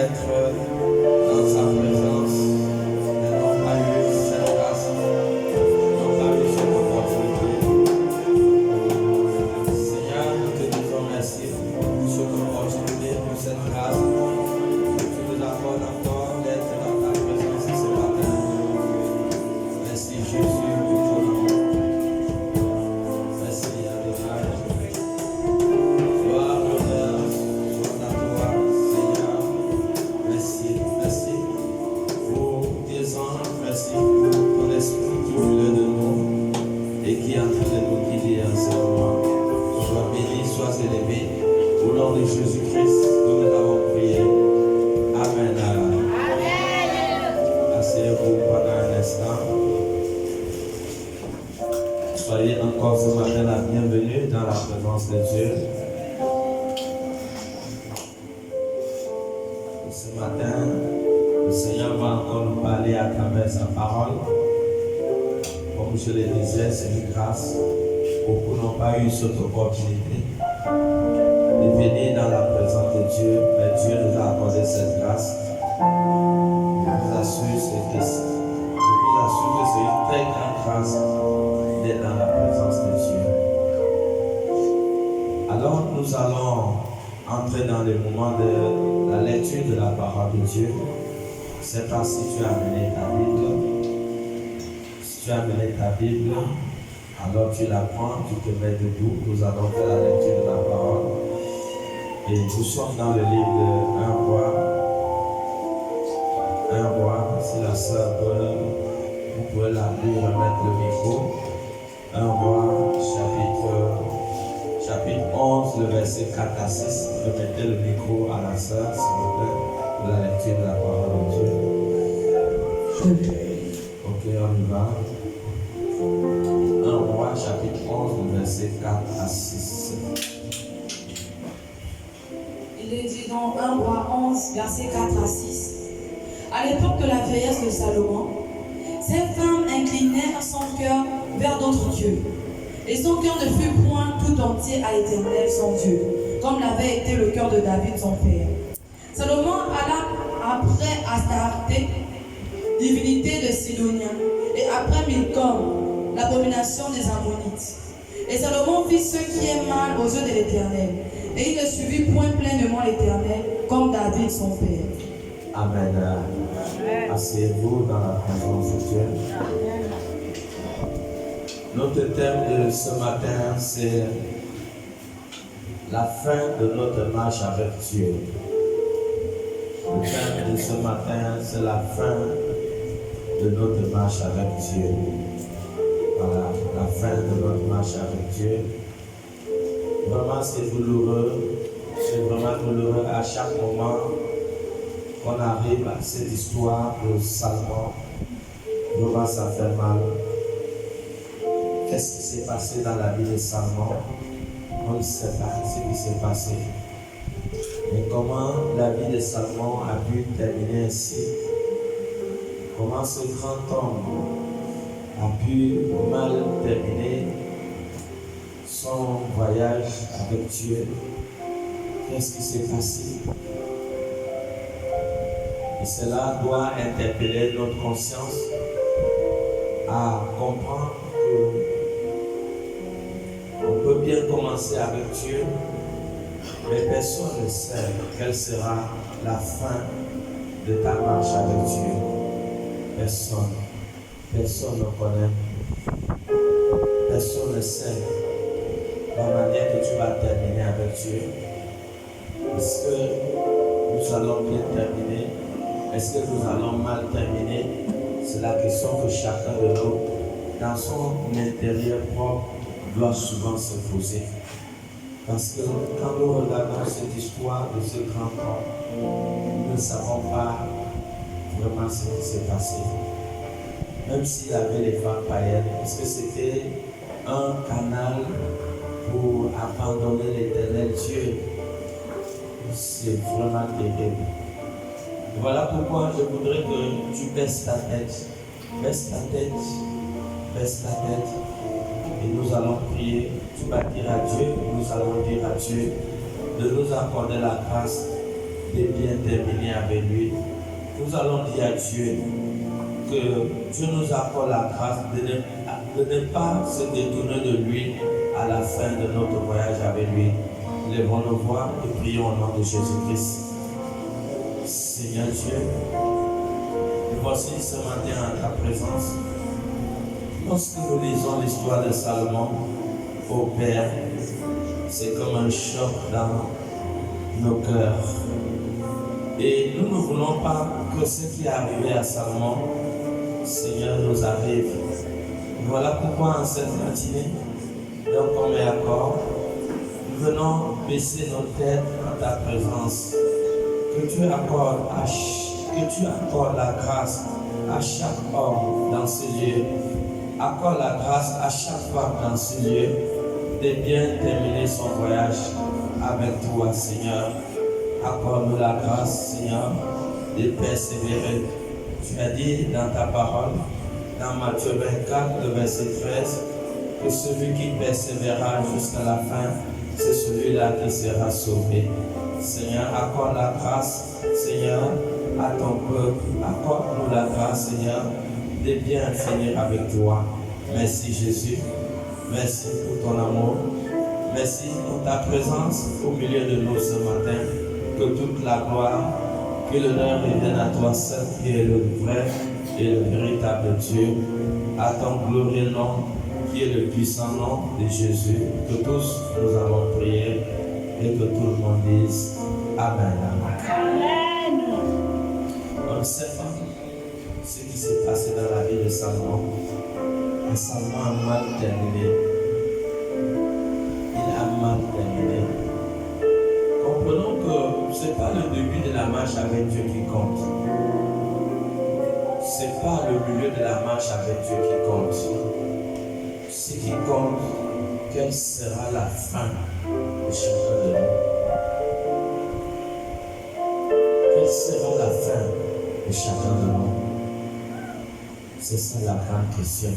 d'être dans sa présence, mais n'ont pas eu cette grâce, n'ont pas eu cette opportunité. Seigneur, nous te disons merci pour cette opportunité, pour cette grâce. Tu nous accordes encore d'être dans ta présence ce matin. Merci Jésus pour ton nom. Merci Adonai. Gloire, honneur, soit à toi, Seigneur. Merci, merci pour tes anges, merci pour ton esprit qui est au milieu de nous et qui est en train de nous guider en ce moment. Sois béni, sois élevé. Au nom de Jésus-Christ, nous avons prié. Amen. Asseyez-vous pendant un instant. Soyez encore ce matin la bienvenue dans la présence de Dieu. Ce matin, le Seigneur va encore nous parler à travers sa parole. Comme je le disais, c'est une grâce. Beaucoup n'ont pas eu cette opportunité de venir dans la présence de Dieu, mais Dieu nous a accordé cette grâce. Je vous assure que c'est une très grande grâce d'être dans la présence de Dieu. Alors nous allons entrer dans le moment de la lecture de la parole de Dieu. C'est pas si tu as amené ta Bible. Si tu as amené ta Bible, alors tu la prends, tu te mets debout. Nous allons faire la lecture de la parole. Et nous sommes dans le livre de 1 roi. 1 roi, si la sœur peut, vous pouvez la lui remettre le micro. 1 roi, chapitre 11, le verset 4 à 6. Remettez le micro à la sœur, s'il vous plaît, pour la lecture de la parole de Dieu. Ok, on y va. 1 roi, chapitre 11, le verset 4 à 6. Il est dit dans 1 roi 11, verset 4 à 6. À l'époque de la vieillesse de Salomon, cette femme inclinait son cœur vers d'autres dieux. Et son cœur ne fut point tout entier à l'Éternel, son Dieu, comme l'avait été le cœur de David, son père. Salomon alla après Astarté, divinité des Sidoniens, et après Milcom, l'abomination des Ammonites. Et Salomon fit ce qui est mal aux yeux de l'Éternel, et il ne suivit point pleinement l'Éternel, comme David, son père. Amen. Asseyez-vous dans la présence de Dieu. Notre thème de ce matin, c'est la fin de notre marche avec Dieu. Le thème de ce matin, c'est la fin de notre marche avec Dieu. Voilà, la fin de notre marche avec Dieu. Vraiment, c'est douloureux. C'est vraiment douloureux à chaque moment qu'on arrive à cette histoire de Salomon. Vraiment, ça fait mal. Qu'est-ce qui s'est passé dans la vie de Salomon? On ne sait pas ce qui s'est passé. Mais comment la vie de Salomon a pu terminer ainsi? Comment ce grand homme a pu mal terminer son voyage avec Dieu? Qu'est-ce qui s'est passé? Et cela doit interpeller notre conscience à comprendre qu'on peut bien commencer avec Dieu, mais personne ne sait quelle sera la fin de ta marche avec Dieu. Personne ne connaît. Personne ne sait la manière que tu vas terminer avec Dieu. Est-ce que nous allons bien terminer? Est-ce que nous allons mal terminer? C'est la question que chacun de nous, dans son intérieur propre, doit souvent se poser. Parce que quand nous regardons cette histoire de ce grand homme, nous ne savons pas vraiment ce qui s'est passé. Même s'il avait les femmes païennes, est-ce que c'était un canal pour abandonner l'Éternel Dieu? C'est vraiment terrible. Voilà pourquoi je voudrais que tu baisses ta tête. Baisse ta tête. Baisse ta tête. Et nous allons prier. Tu vas dire à Dieu, nous allons dire à Dieu de nous accorder la grâce de bien terminer avec lui. Nous allons dire à Dieu que Dieu nous accorde la grâce de ne pas se détourner de lui à la fin de notre voyage avec lui. Lèvons nos voix et prions au nom de Jésus-Christ. Seigneur Dieu, nous voici ce matin en ta présence. Lorsque nous lisons l'histoire de Salomon, au Père, c'est comme un choc dans nos cœurs. Et nous ne voulons pas que ce qui est arrivé à Salomon, Seigneur, nous arrive. Voilà pourquoi en cette matinée, d'un commun accord, nous venons baisser nos têtes en ta présence. Que tu accordes la grâce à chaque homme dans ce lieu. Accorde la grâce à chaque femme dans ce lieu de bien terminer son voyage avec toi, Seigneur. Accorde-nous la grâce, Seigneur, de persévérer. Tu as dit dans ta parole, dans Matthieu 24, le verset 13, que celui qui persévérera jusqu'à la fin, c'est celui-là qui sera sauvé. Seigneur, accorde la grâce, Seigneur, à ton peuple. Accorde-nous la grâce, Seigneur, de bien finir avec toi. Merci Jésus. Merci pour ton amour. Merci pour ta présence au milieu de nous ce matin. Que toute la gloire, que l'honneur revienne à toi seul, qui est le vrai et le véritable Dieu. À ton glorieux nom, qui est le puissant nom de Jésus. Que tous nous avons prié et que tout le monde dise Amen. Amen. On ne sait pas ce qui s'est passé dans la vie de Salomon. Mais Salomon a mal terminé. Il a mal terminé. Comprenons que ce n'est pas le début de la marche avec Dieu qui compte. Ce n'est pas le milieu de la marche avec Dieu qui compte. Ce qui compte, quelle sera la fin de chacun de nous. Quelle sera la fin de chacun de nous? C'est ça la grande question.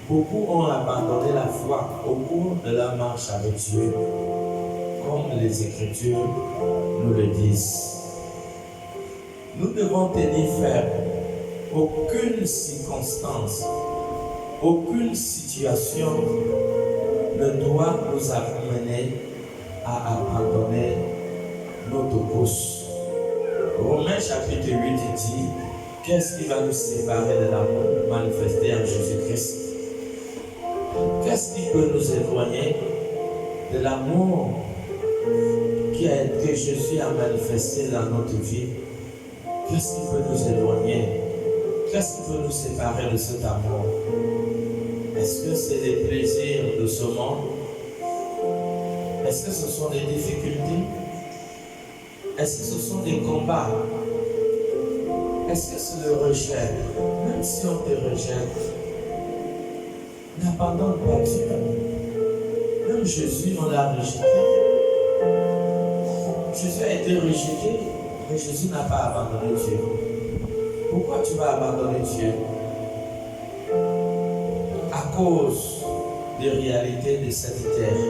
Beaucoup ont abandonné la foi au cours de leur marche avec Dieu, comme les Écritures nous le disent. Nous devons tenir ferme. Aucune circonstance, aucune situation ne doit nous amener à abandonner notre course. Romains chapitre 8 dit, qu'est-ce qui va nous séparer de l'amour manifesté en Jésus-Christ? Qu'est-ce qui peut nous éloigner de l'amour que Jésus a manifesté dans notre vie? Qu'est-ce qui peut nous éloigner? Qu'est-ce qui peut nous séparer de cet amour? Est-ce que c'est les plaisirs de ce monde? Est-ce que ce sont des difficultés? Est-ce que ce sont des combats? Est-ce que c'est le rejet? Même si on te rejette, n'abandonne pas Dieu. Même Jésus, on l'a rejeté. Jésus a été rejeté, mais Jésus n'a pas abandonné Dieu. Pourquoi tu vas abandonner Dieu? À cause des réalités de cette terre.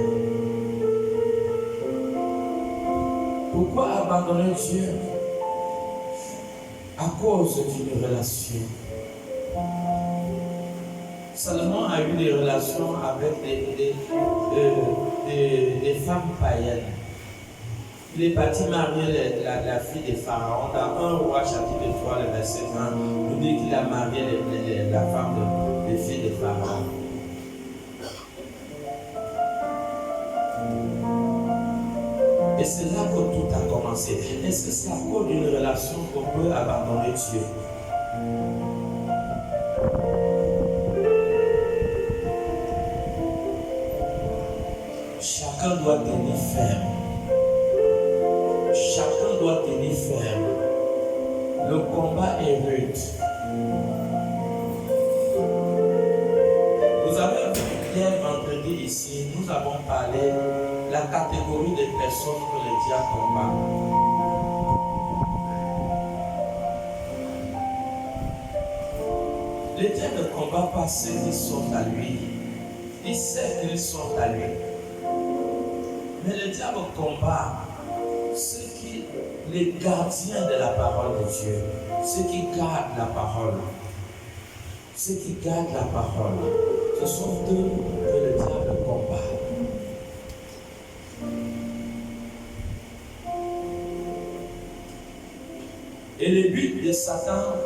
Pourquoi abandonner Dieu? À cause d'une relation. Salomon a eu des relations avec des femmes païennes. Il est parti marier la fille de Pharaon. Dans 1 Roi chapitre 3, le verset 20, nous dit qu'il a marié la femme des filles de Pharaon. Et c'est là que tout a commencé. Est-ce que c'est à cause d'une relation qu'on peut abandonner Dieu? Chacun doit tenir ferme. Chacun doit tenir ferme. Le combat est rude. Vous avez vu hier vendredi ici, nous avons parlé de la catégorie des personnes que le diable combat. Le diable ne combat pas ceux qui sont à lui. Il sait qu'ils sont à lui. Mais le diable combat ceux qui les gardiens de la parole de Dieu, ceux qui gardent la parole. Ceux qui gardent la parole, ce sont eux que le diable combat. Et le but de Satan,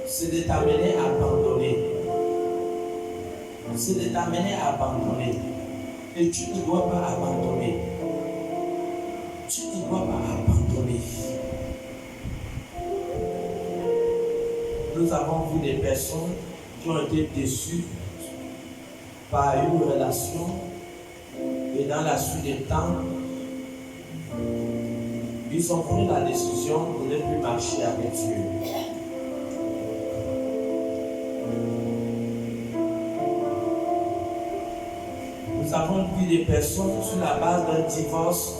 c'est de t'amener à abandonner. C'est de t'amener à abandonner. Et tu ne dois pas abandonner. Tu ne dois pas abandonner. Nous avons vu des personnes qui ont été déçues par une relation et dans la suite des temps, ils ont pris la décision de ne plus marcher avec Dieu. Nous avons vu des personnes sur la base d'un divorce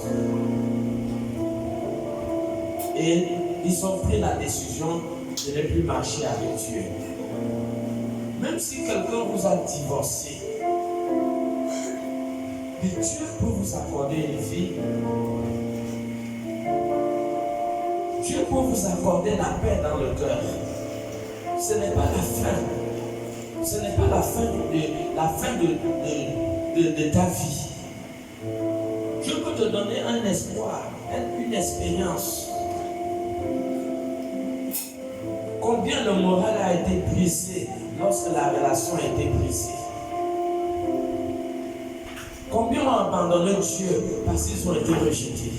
et ils ont pris la décision de ne plus marcher avec Dieu. Même si quelqu'un vous a divorcé, mais Dieu peut vous accorder une vie. Dieu peut vous accorder la paix dans le cœur. Ce n'est pas la fin. Ce n'est pas la fin de ta vie. Dieu peut te donner un espoir, une expérience. Combien le moral a été brisé lorsque la relation a été brisée? Combien ont abandonné Dieu parce qu'ils ont été rejetés?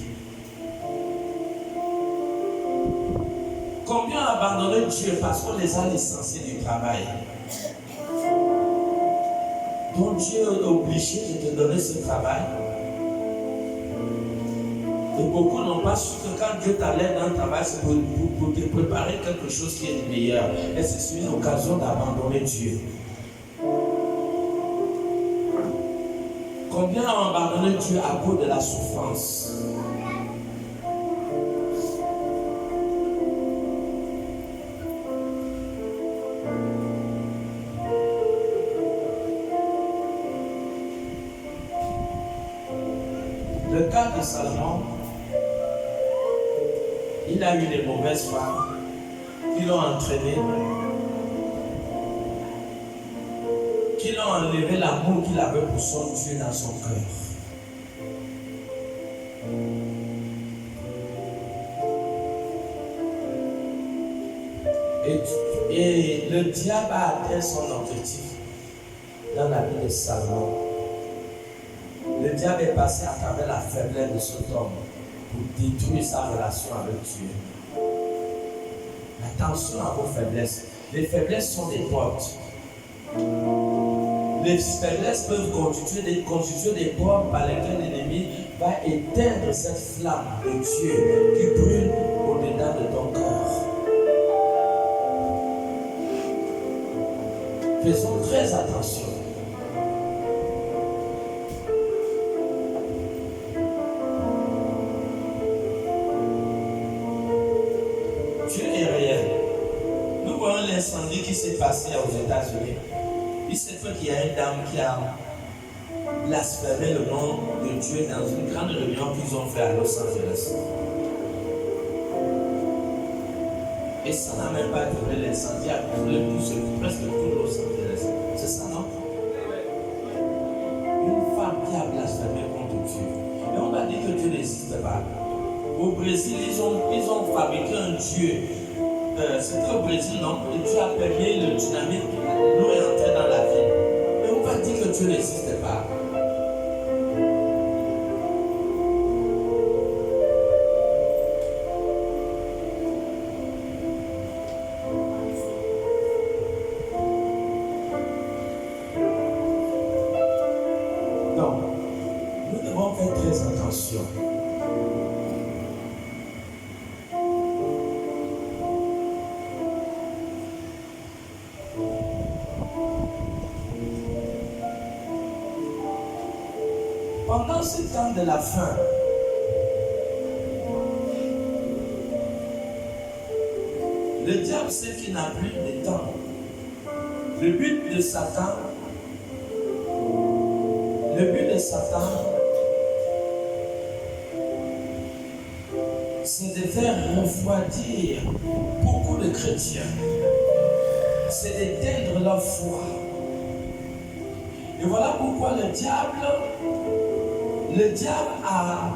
Combien ont abandonné Dieu parce qu'on les a licenciés du travail? Donc Dieu est obligé de te donner ce travail. Et beaucoup n'ont pas su que quand Dieu t'enlève dans le travail, c'est pour te préparer quelque chose qui est meilleur. Et c'est une occasion d'abandonner Dieu. Combien ont abandonné Dieu à cause de la souffrance? Le cas de Salomon, il a eu des mauvaises femmes qui l'ont entraîné, qui l'ont enlevé l'amour qu'il avait pour son Dieu dans son cœur. Et le diable a atteint son objectif dans la vie de Salomon. Le diable est passé à travers la faiblesse de cet homme pour détruire sa relation avec Dieu. Attention à vos faiblesses. Les faiblesses sont des portes. Les faiblesses peuvent constituer des portes par lesquelles l'ennemi va éteindre cette flamme de Dieu qui brûle au-dedans de ton cœur. Faisons très attention. Dieu est réel. Nous voyons l'incendie qui s'est passé aux États-Unis. Il s'est fait qu'il y a une dame qui a blasphémé le nom de Dieu dans une grande réunion qu'ils ont fait à Los Angeles. Et ça n'a même pas duré, l'incendie a brûlé presque tout Los Angeles. C'est ça, non? Une femme qui a blasphémé contre Dieu. Et on m'a dit que Dieu n'existe pas. Au Brésil, ils ont fabriqué un Dieu. C'était au Brésil, non? Et Dieu a permis le dynamite, l'eau est entrée dans la ville. Et on m'a dit que Dieu n'existe pas. Donc, nous devons faire très attention. Pendant ce temps de la fin, le diable sait qu'il n'a plus de temps. Le but de Satan, c'est de faire refroidir beaucoup de chrétiens. C'est d'éteindre leur foi. Et voilà pourquoi le diable a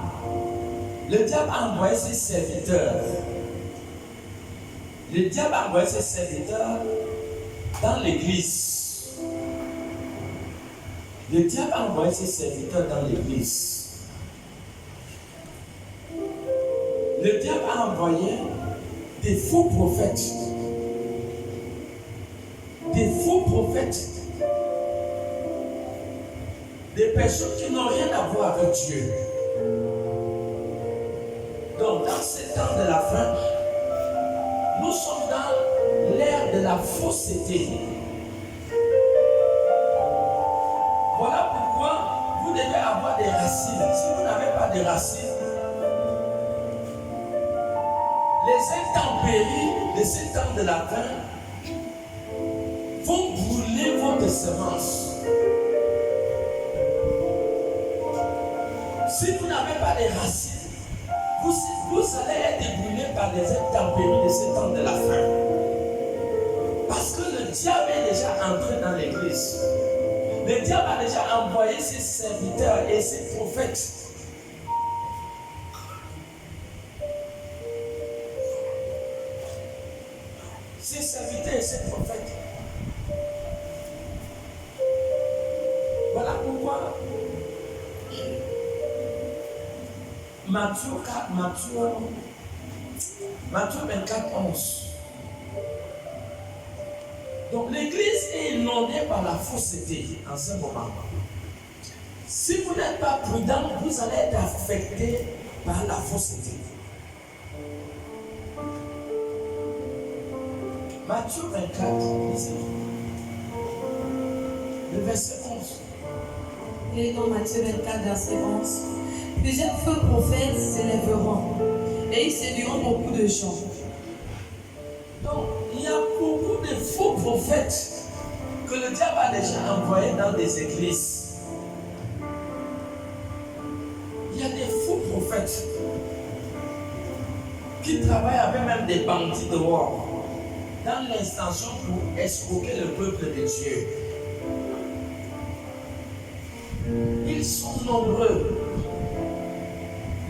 envoyé ses serviteurs. Le diable a envoyé ses serviteurs dans l'église. Le diable a envoyé ses serviteurs dans l'église. Le diable a envoyé des faux prophètes. Des faux prophètes. Des personnes qui n'ont rien à voir avec Dieu. Donc, dans ces temps de la fin, nous sommes dans l'ère de la fausseté. Voilà pourquoi vous devez avoir des racines. Si vous n'avez pas de racines, les intempéries de ces temps de la fin vont brûler votre semence. Si vous n'avez pas de racines, vous allez être brûlés par les intempéries de ces temps de la fin. Parce que le diable est déjà entré dans l'église. Le diable a déjà envoyé ses serviteurs et ses prophètes. Ses serviteurs et ses prophètes. Voilà pourquoi Matthieu 24, 11. Donc l'église est inondée par la fausseté en ce moment. Si vous n'êtes pas prudent, vous allez être affecté par la fausseté. Matthieu 24, le verset 11. Il est dans Matthieu 24, verset 11. Plusieurs faux prophètes s'élèveront et ils séduiront beaucoup de gens. Donc, il y a beaucoup de faux prophètes que le diable a déjà envoyés dans des églises. Il y a des faux prophètes qui travaillent avec même des bandits dehors dans l'intention pour escroquer le peuple de Dieu. Ils sont nombreux.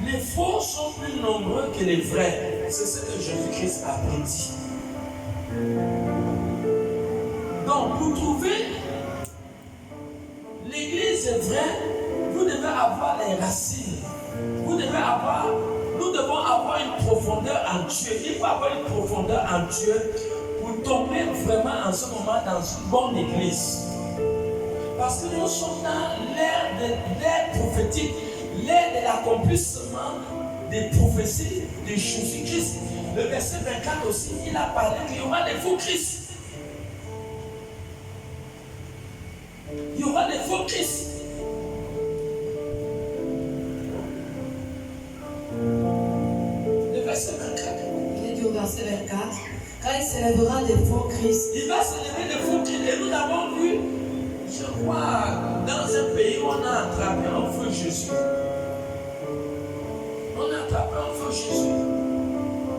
Les faux sont plus nombreux que les vrais. C'est ce que Jésus-Christ a prédit. Donc, pour trouver l'église vraie, vous devez avoir les racines. Nous devons avoir une profondeur en Dieu. Il faut avoir une profondeur en Dieu pour tomber vraiment en ce moment dans une bonne église. Parce que nous sommes dans l'ère prophétique, l'ère de l'accomplissement des prophéties de Jésus-Christ. Le verset 24 aussi, il a parlé qu'il y aura des faux Christ. Il y aura des faux Christ. Le verset 24. Il est dit au verset 24. Car il s'élèvera des faux Christ. Il va s'élever des faux Christ. Et nous l'avons vu, je crois, dans un pays où on a attrapé un faux Jésus. On a attrapé un faux Jésus.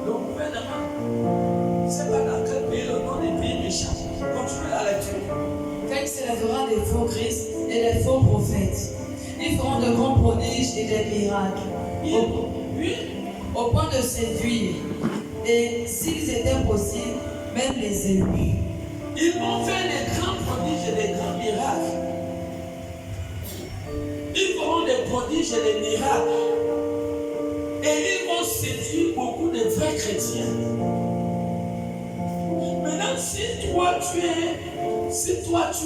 Le gouvernement, je ne sais pas dans quel pays, le nom des pays méchants. Continuez la lecture. Car il s'élèvera des faux Christ et des faux prophètes. Ils feront de grands prodiges et des miracles. Au point de séduire. Et s'ils étaient possibles, même les élus. Ils vont faire des grands prodiges et des grands miracles. Ils feront des prodiges et des miracles. Et ils vont séduire beaucoup de vrais chrétiens. Maintenant, si toi tu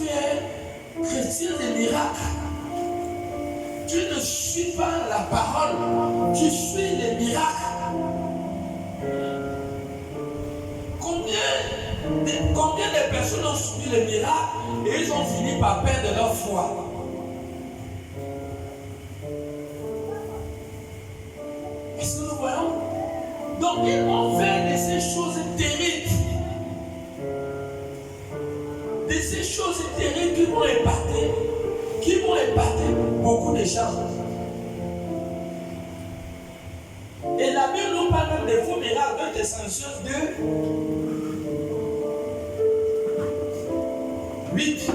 es chrétien de miracles, tu ne suis pas la parole, tu suis les miracles. Combien de personnes ont subi le miracle et ils ont fini par perdre leur foi? Est-ce que nous voyons? Donc ils vont faire de ces choses terribles. De ces choses terribles qui vont épater beaucoup de gens. Et la Bible nous parle 2 Thessaloniciens 2, 8.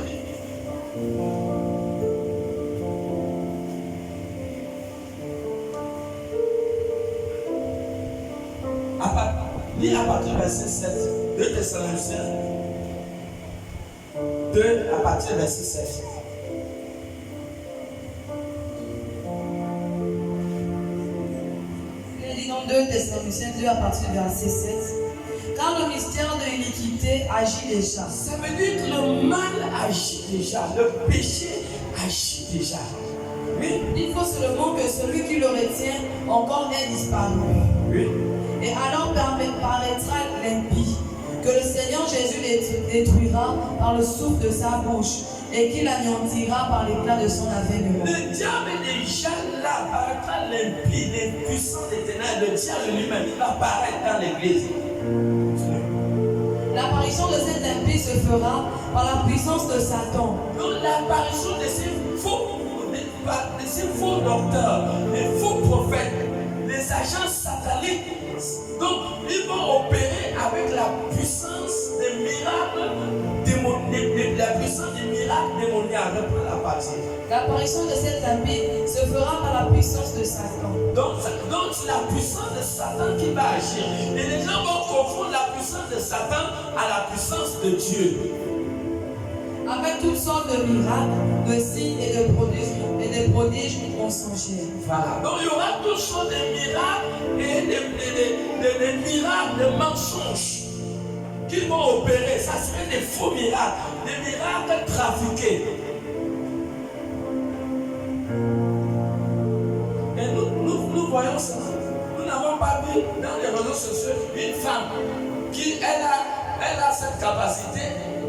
Lis à partir du verset 7. 2 Thessaloniciens 2 à partir du verset 7. Il dit dans 2 Thessaloniciens 2 à partir du verset 7. Car le mystère de l'iniquité agit déjà. Ça veut dire que le mal agit déjà, le péché agit déjà. Oui. Il faut seulement que celui qui le retient encore ait disparu. Oui. Et alors paraîtra l'impie, que le Seigneur Jésus détruira par le souffle de sa bouche et qu'il anéantira par l'éclat de son avènement. Le diable est déjà là, paraîtra l'impie, les puissants des ténèbres. Le diable lui-même, il va apparaître dans l'église. L'apparition de cet impie se fera par la puissance de Satan. Donc l'apparition de ces faux docteurs, les faux prophètes, les agents sataniques, donc ils vont opérer avec la puissance des miracles démoniaques, la puissance des miracles démoniaques. Reprends la partie. L'apparition de cet impie se fera par la puissance de Satan. Donc c'est la puissance de Satan qui va agir. Et les gens vont confondre la puissance de Satan à la puissance de Dieu. Avec toutes sortes de miracles, de signes et de prodiges mensongers. Voilà. Donc il y aura toutes sortes de miracles et des miracles de mensonges qui vont opérer. Ça serait des faux miracles, des miracles trafiqués. Et nous voyons ça. Nous n'avons pas vu dans les réseaux sociaux une femme qui elle a cette capacité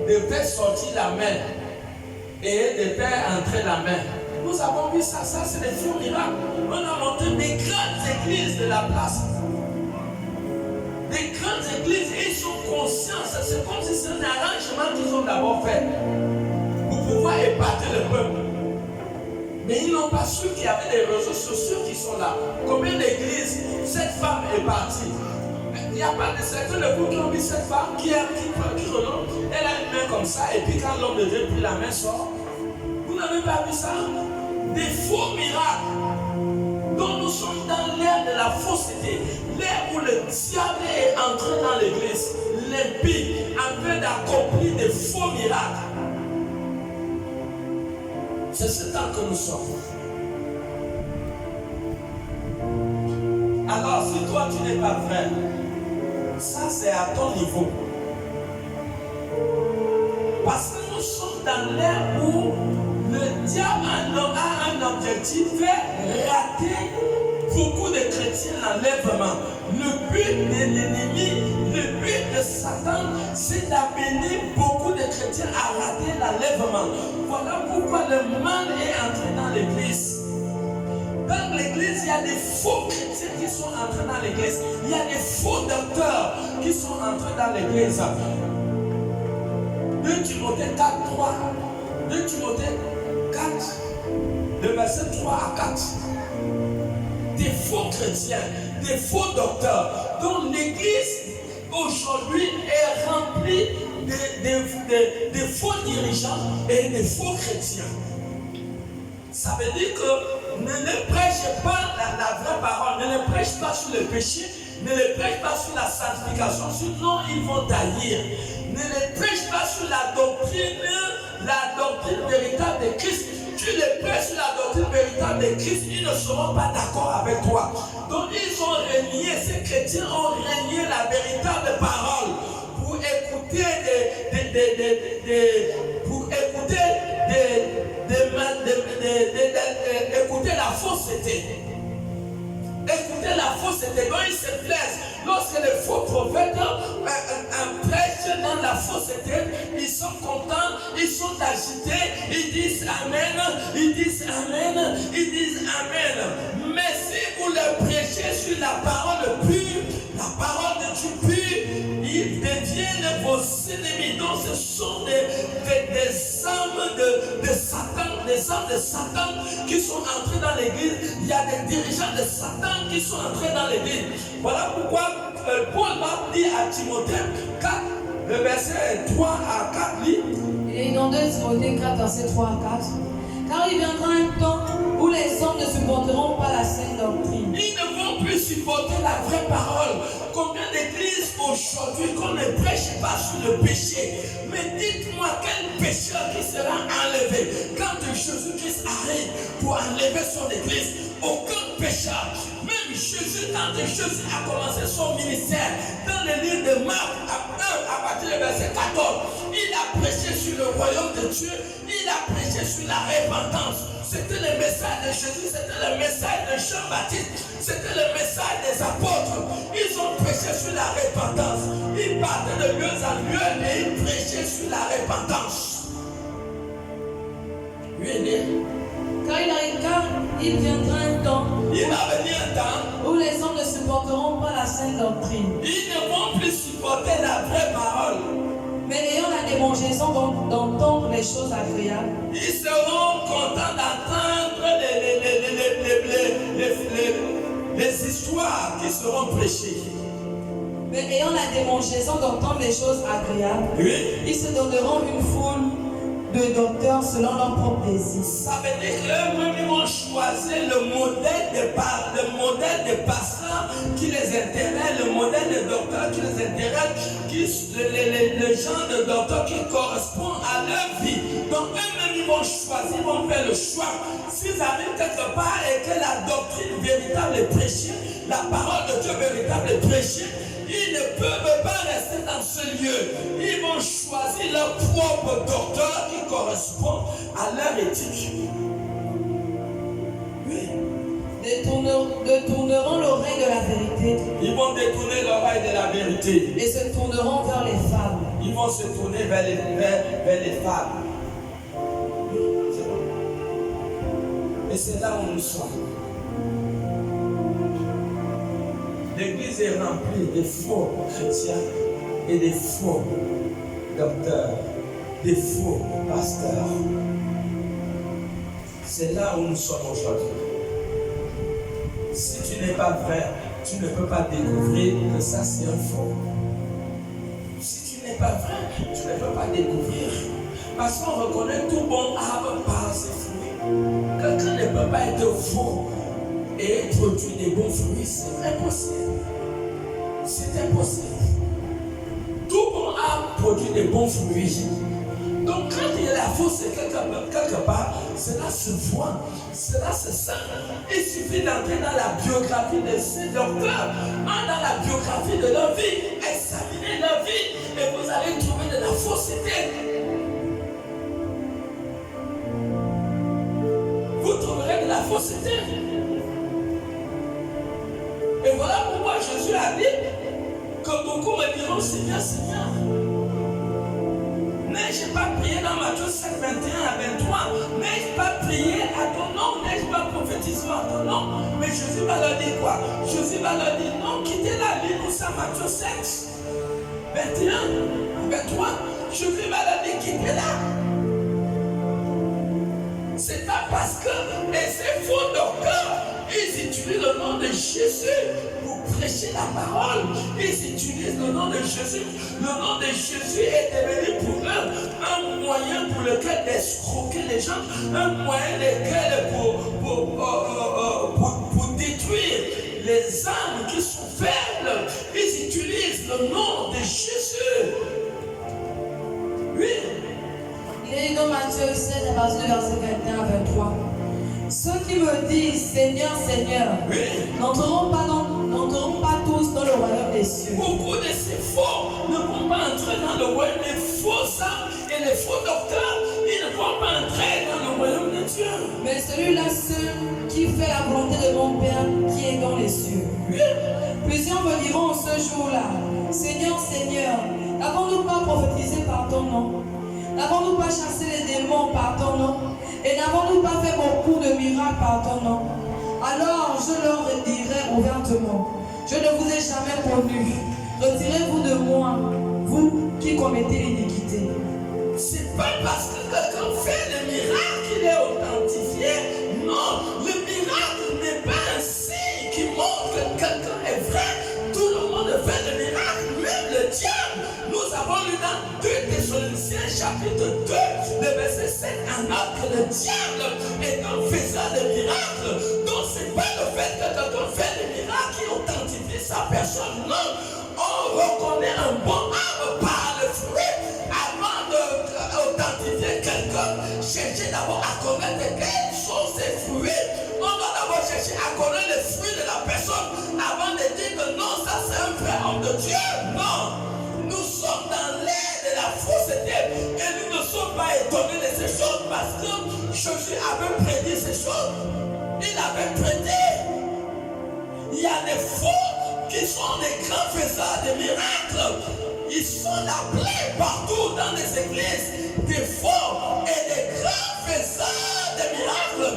de faire sortir la main et de faire entrer la main. Nous avons vu ça c'est des faux miracles. On a monté des grandes églises de la place. Des grandes églises, ils sont conscients. C'est comme si c'est un arrangement qu'ils ont d'abord fait pour pouvoir épater le peuple. Mais ils n'ont pas su qu'il y avait des réseaux sociaux qui sont là. Combien d'églises cette femme est partie? Il n'y a pas de certains de vous qui ont vu cette femme qui relance. Elle a une main comme ça, et puis quand l'homme de Dieu prie, la main sort. Vous n'avez pas vu ça? Des faux miracles. Donc nous sommes dans l'ère de la fausseté, l'ère où le diable est entré dans l'église, l'impie, en train d'accomplir des faux miracles. C'est ce temps que nous sommes. Alors si toi tu n'es pas vrai, ça c'est à ton niveau. Parce que nous sommes dans l'ère où le diable a un objectif, fait rater beaucoup de chrétiens l'enlèvement. Le but de l'ennemi, le but de Satan, c'est d'amener beaucoup de chrétiens à rater l'enlèvement. Voilà pourquoi le mal est entré dans l'église. Dans l'église, il y a des faux chrétiens qui sont entrés dans l'église. Il y a des faux docteurs qui sont entrés dans l'église. 2 Timothée 4, 3. 2 Timothée 4, de verset 3 à 4. Des faux chrétiens, des faux docteurs. Donc l'église aujourd'hui est remplie de faux dirigeants et de faux chrétiens. Ça veut dire que ne les prêchez pas la vraie parole, ne les prêchez pas sur le péché, ne les prêchez pas sur la sanctification, sinon ils vont taillir. Ne les prêche pas sur la doctrine véritable de Christ. Tu les prêches sur la doctrine véritable de Christ, ils ne seront pas d'accord avec toi. Donc ils ont renié, ces chrétiens ont renié la véritable parole pour écouter écouter la fausseté. Écoutez la fausseté, donc ils se plaisent. Lorsque les faux prophètes prêchent dans la fausseté, ils sont contents, ils sont agités, ils disent Amen, ils disent Amen, ils disent Amen. Mais si vous le prêchez sur la parole pure, la parole de Dieu pure, ils deviennent vos ennemis. Donc ce sont des âmes de Satan, des âmes de Satan qui sont entrés dans l'église. Il y a des dirigeants de Satan qui sont entrés dans l'église. Voilà pourquoi Paul va dire à Timothée 4, le verset 3 à 4, lit. Il est dans 2 Timothée 4, verset 3 à 4. Car il viendra un temps où les hommes ne supporteront pas la saine doctrine. Ils ne vont plus supporter la vraie parole. Combien d'églises aujourd'hui qu'on ne prêche pas sur le péché? Mais dites-moi quel pécheur qui sera enlevé quand Jésus-Christ arrive pour enlever son église? Aucun pécheur. Même Jésus, quand Jésus a commencé son ministère, dans le livre de Marc, à partir du verset 14, il a prêché sur le royaume de Dieu, il a prêché sur la repentance. C'était le message de Jésus, c'était le message de Jean-Baptiste, c'était le message des apôtres. Ils ont prêché sur la repentance. Ils partaient de lieu en lieu et ils prêchaient sur la repentance. Car il viendra un temps Il va venir un temps où les hommes ne supporteront pas la saine doctrine. ils ne vont plus supporter la vraie parole. Mais ayant la démangeaison d'entendre les choses agréables, Ils seront contents d'entendre les histoires qui seront prêchées. mais ayant la démangeaison d'entendre les choses agréables, Oui. ils se donneront une foule de docteurs selon leur propre désir. Ça veut dire qu'eux-mêmes ils vont choisir le modèle de pasteur qui les intéresse, le modèle de docteur qui les intéresse, le genre de docteur qui correspond à leur vie. Donc eux-mêmes ils vont choisir, ils vont faire le choix. S'ils arrivent quelque part et que la doctrine véritable est prêchée, la parole de Dieu véritable est prêchée, ils ne peuvent pas rester dans ce lieu. Ils vont choisir leur propre docteur qui correspond à leur éthique. Oui. Détourneront l'oreille de la vérité Ils vont détourner l'oreille de la vérité. et se tourneront vers les fables. Ils vont se tourner vers les fables. C'est bon. Et c'est là où nous sommes. L'église est remplie de faux chrétiens et de faux docteurs, de faux pasteurs. C'est là où nous sommes aujourd'hui. Si tu n'es pas vrai, tu ne peux pas découvrir que ça c'est un faux. Si tu n'es pas vrai, tu ne peux pas découvrir. Parce qu'on reconnaît tout bon arbre par ses fruits. Quelqu'un ne peut pas être faux et produire des bons fruits, c'est impossible. C'est impossible. Tout bon arbre produit des bons fruits. Donc quand il y a la fausseté quelque part, cela se voit, cela se sent. Il suffit d'entrer dans la biographie de ces docteurs, dans la biographie de leur vie, examiner leur vie, et vous allez trouver de la fausseté. Vous trouverez de la fausseté. Et voilà pourquoi Jésus a dit que beaucoup me diront Seigneur, Seigneur. N'ai-je pas prié dans Matthieu 5, 21 à 23? N'ai-je pas prié à ton nom? N'ai-je pas prophétisé à ton nom? Mais Jésus va leur dire quoi? Jésus va leur dire non, quittez la vie pour ça, Matthieu 7, 21, 23. Jésus va leur dire quittez-la. C'est pas parce que ces faux docteurs, ils utilisent le nom de Jésus pour prêcher la parole. Ils utilisent le nom de Jésus. Le nom de Jésus est devenu pour eux un moyen pour lequel d'escroquer les gens, un moyen pour détruire les âmes qui sont faibles. Ils utilisent le nom de Jésus. Oui. Il est dans Matthieu 7, à partir du verset 21 à 23. Ceux qui me disent Seigneur, Seigneur, Oui. n'entreront pas tous dans le royaume des cieux. Beaucoup de ces faux ne vont pas entrer dans le royaume. Les faux saints et les faux docteurs, ils ne vont pas entrer dans le royaume de Dieu. Mais celui-là seul qui fait la volonté de mon Père qui est dans les cieux. Oui. Plusieurs me diront ce jour-là, Seigneur, Seigneur, n'avons-nous pas prophétisé par ton nom? N'avons-nous pas chassé les démons par ton nom? Et n'avons-nous pas fait beaucoup de miracles par ton nom? Alors je leur dirai ouvertement, je ne vous ai jamais connu. Retirez-vous de moi, vous qui commettez l'iniquité. C'est pas parce que quelqu'un fait le miracle qu'il est authentifié. Non, le miracle n'est pas un signe qui montre que quelqu'un est vrai. Tout le monde fait chapitre 2, le verset 7, alors que le diable est un faiseur de miracles. Donc c'est pas le fait que quelqu'un fait des miracles qui authentifie sa personne. Non, on reconnaît un bon homme par le fruit. Avant d'authentifier quelqu'un, cherchez d'abord à connaître quels sont ses fruits. On doit d'abord chercher à connaître les fruits de la personne avant de dire que non, ça c'est un vrai homme de Dieu. Non, nous sommes dans l'ère de la fausseté et nous ne sommes pas étonnés de ces choses parce que Jésus avait prédit ces choses. Il avait prédit. Il y a des faux qui sont des grands faiseurs de miracles. Ils sont appelés partout dans les églises, des faux et des grands faiseurs de miracles.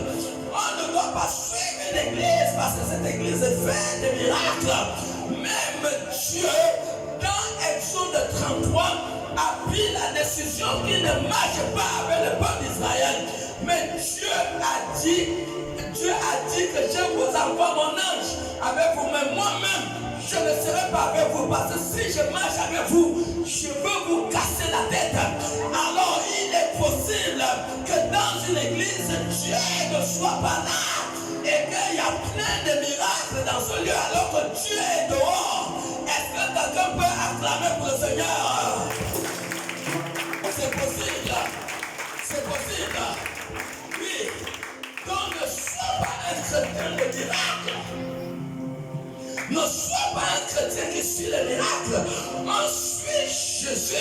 On ne doit pas suivre une église parce que cette église fait des miracles. Même Dieu, dans Exode 33, a pris la décision qu'il ne marche pas avec le peuple d'Israël. Mais Dieu a dit que je vous envoie mon ange avec vous, mais moi-même, je ne serai pas avec vous parce que si je marche avec vous, je veux vous casser la tête. Alors il est possible que dans une église, Dieu ne soit pas là et qu'il y a plein de miracles dans ce lieu alors que Dieu est dehors. Est-ce que quelqu'un peut acclamer pour le Seigneur? C'est possible. C'est possible. Oui. Donc ne sois pas un chrétien de miracle. Ne sois pas un chrétien qui suit les miracles. On suit Jésus.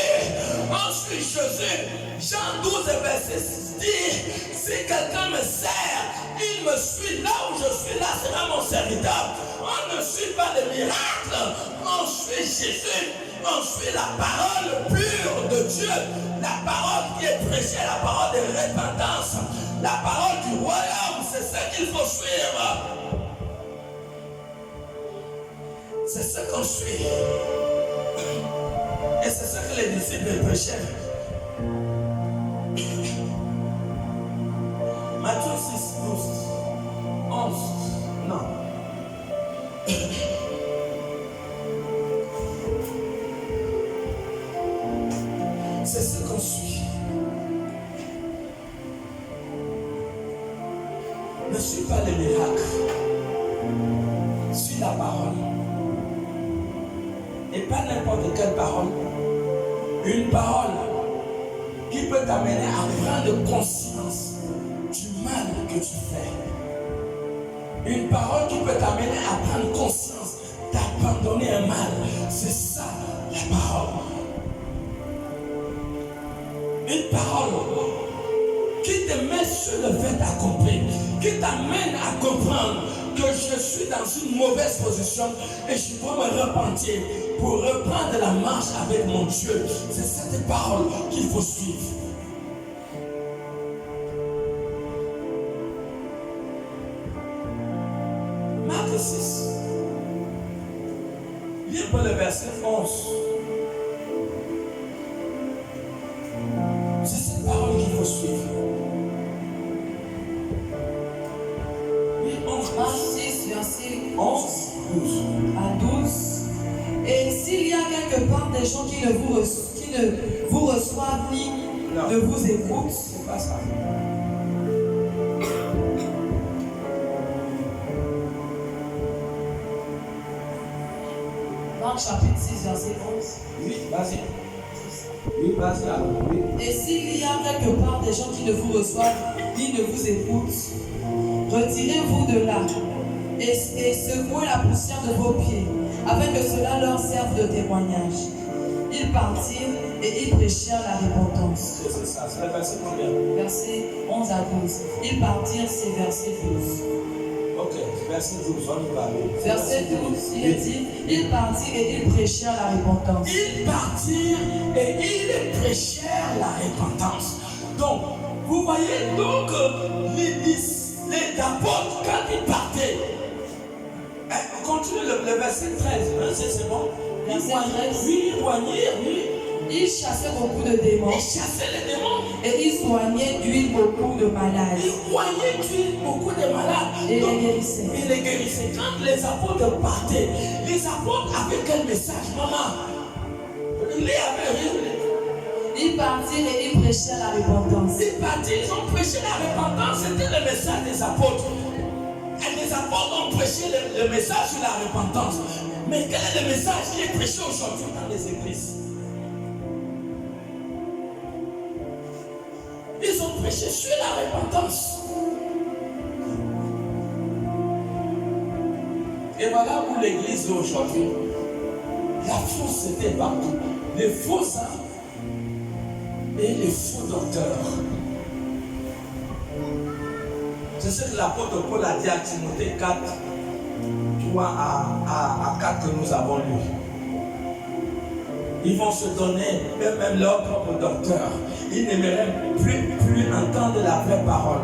On suit Jésus. Jean 12, verset 6 dit, si quelqu'un me sert, il me suit. Là où je suis, là sera mon serviteur. On ne suit pas les miracles. On suit Jésus. On suit la parole pure de Dieu. La parole qui est prêchée, la parole de repentance. La parole du royaume, c'est ce qu'il faut suivre. C'est ce qu'on suit. Et c'est ce que les disciples prêchaient. Matthieu 6, 12, 11. Non. C'est ce qu'on suit. Ne suis pas les miracles. Suis la parole. Et pas n'importe quelle parole. Une parole qui peut t'amener à prendre conscience du mal que tu fais. Une parole qui peut t'amener à prendre conscience d'abandonner un mal. C'est ça la parole. Une parole qui te met sur le fait accompli, qui t'amène à comprendre que je suis dans une mauvaise position et je dois me repentir pour reprendre la marche avec mon Dieu. C'est cette parole qu'il faut suivre. Marc 6. Lis pour le verset 11. C'est cette parole qu'il faut suivre. Marc 6, verset 11, 12. à 12. Et s'il y a quelque part des gens qui ne vous reçoivent ni ne vous écoutent, C'est pas ça. Marc chapitre 6, verset 11. Oui, vas-y. Oui, vas-y. Oui. Et s'il y a quelque part des gens qui ne vous reçoivent ni ne vous écoutent, retirez-vous de là et secouez la poussière de vos pieds, afin que cela leur serve de témoignage. Ils partirent et ils prêchèrent la repentance. C'est ça, c'est le verset combien? Verset 11 à 12. Ils partirent, c'est verset 12. Ok, verset 12, on y va. Verset 12, il est dit, ils partirent et ils prêchèrent la repentance. Ils partirent et ils prêchèrent la repentance. Donc, vous voyez donc les apôtres, quand ils partaient, continue le verset 13, c'est bon. Verset 13. Oui, oui. Ils chassaient beaucoup de démons. Ils chassaient les démons. Et ils soignaient d'huile beaucoup de malades. Ils soignaient d'huile beaucoup de malades. Et les guérissaient. Ils les guérissaient. Quand les apôtres partaient, les apôtres avaient quel message, maman? Il avait rien. Ils partirent et ils prêchèrent la repentance. Ils partirent, ils ont prêché la repentance. C'était le message des apôtres. Et les apôtres ont prêché le message sur la repentance. Mais quel est le message qui est prêché aujourd'hui dans les églises? Ils ont prêché sur la repentance. Et voilà où l'église est aujourd'hui. La fausseté partout. Les faux saints et les faux docteurs. C'est ce que l'apôtre Paul a dit à Timothée 4, 3 à 4 que nous avons lu. Ils vont se donner eux-mêmes leur propre docteur. Ils n'aimeraient plus entendre la vraie parole.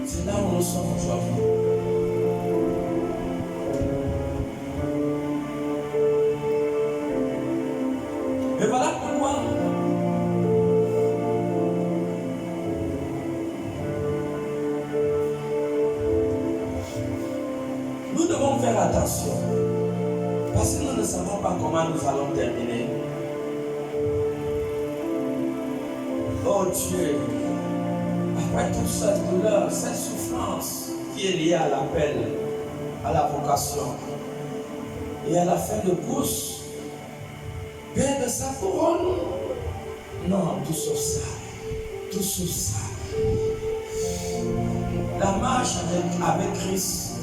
C'est là où nous sommes aujourd'hui. Et voilà pourquoi nous devons faire attention. Parce que nous ne savons pas comment nous allons terminer. Oh Dieu, après toute cette douleur, cette souffrance qui est liée à l'appel, à la vocation et à la fin de course, perdre sa couronne. Non, tout sauf ça. Tout sauf ça. La marche avec Christ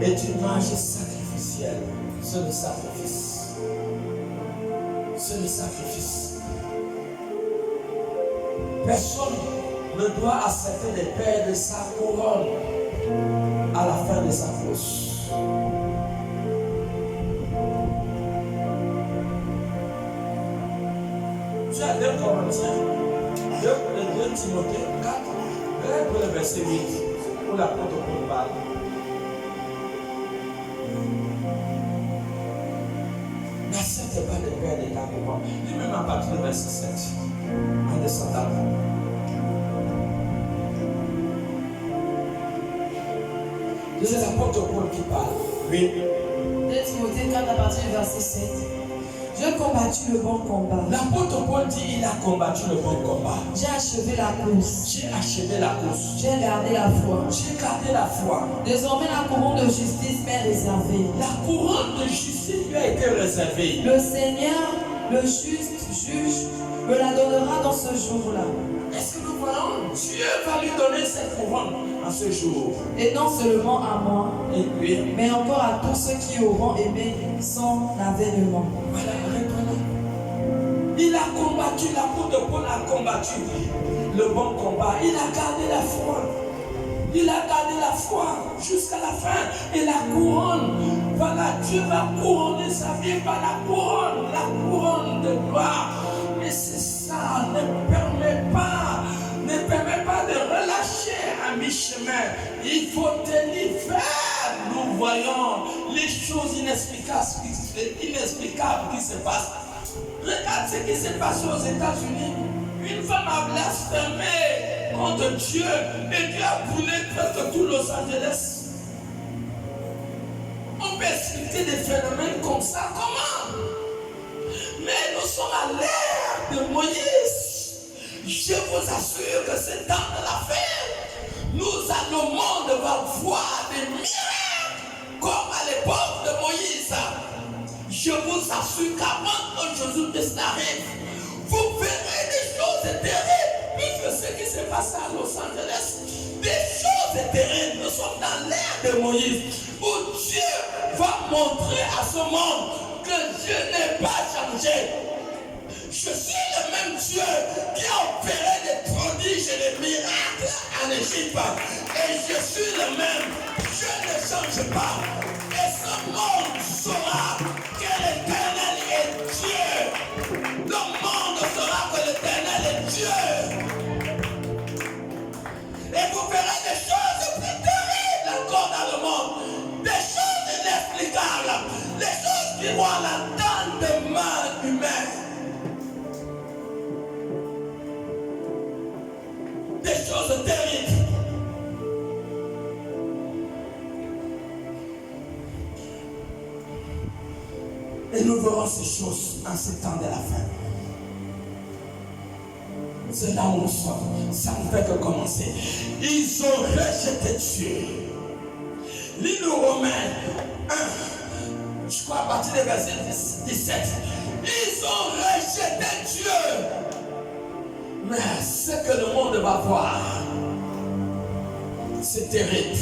est une marche sacrificielle. C'est le sacrifice. C'est le sacrifice. Personne ne doit accepter de perdre sa couronne à la fin de sa course. Tu as 2 Corinthiens, 2 Timothée 4, pour le verset 8, où l'apôtre Paul parle. N'accepte pas de perdre ta couronne. Lui-même à partir du verset 7, en descendant. C'est l'apôtre Paul qui parle. Oui. 2 Timothée 4 à partir du verset 7. J'ai combattu le bon combat. L'apôtre Paul dit il a combattu le bon combat. J'ai achevé la course. J'ai achevé la course. J'ai gardé la foi. J'ai gardé la foi. Désormais la couronne de justice m'est réservée. La couronne de justice lui a été réservée. Le Seigneur, le juste juge, me la donnera dans ce jour-là. Est-ce que nous voyons? Dieu va lui donner cette couronne en ce jour. Et non seulement à moi, Et puis, mais encore à tous ceux qui auront aimé son avènement. voilà, reprenons. Il a combattu, l'apôtre Paul a combattu le bon combat. Il a gardé la foi. Il a gardé la foi jusqu'à la fin. Et la couronne, voilà, Dieu va couronner sa vie par la couronne de gloire. Mais c'est ça, ne permet pas de relâcher à mi-chemin. Il faut tenir ferme. Nous voyons les choses inexplicables qui se passent. Regarde ce qui s'est passé aux États-Unis. Une femme a blasphémé contre Dieu et Dieu a brûlé presque tout Los Angeles. On peut expliquer des phénomènes comme ça. Comment? Mais nous sommes à l'ère de Moïse. Je vous assure que c'est temps de la fin. Nous allons, le monde va voir des miracles comme à l'époque de Moïse. Je vous assure qu'avant que Jésus-Christ n'arrive, vous verrez des choses terribles. Puisque ce qui s'est passé à Los Angeles, des choses terribles. Nous sommes dans l'ère de Moïse où Dieu va montrer à ce monde que Dieu n'est pas changé. Je suis le même Dieu qui a opéré des prodiges et des miracles en Égypte. Et je suis le même. Je ne change pas. Et ce monde saura que l'Éternel est Dieu. Le monde saura que l'Éternel est Dieu. Et vous verrez des choses plus terribles encore dans le monde. Des choses inexplicables. Des choses qui vont à l'entendement humain. Des choses terribles. nous verrons ces choses en ce temps de la fin. C'est là où nous sommes. Ça ne fait que commencer. Ils ont rejeté Dieu. Lis-nous Romains 1, je crois à partir du verset 17. Ils ont rejeté Dieu. Mais ce que le monde va voir, c'est terrible.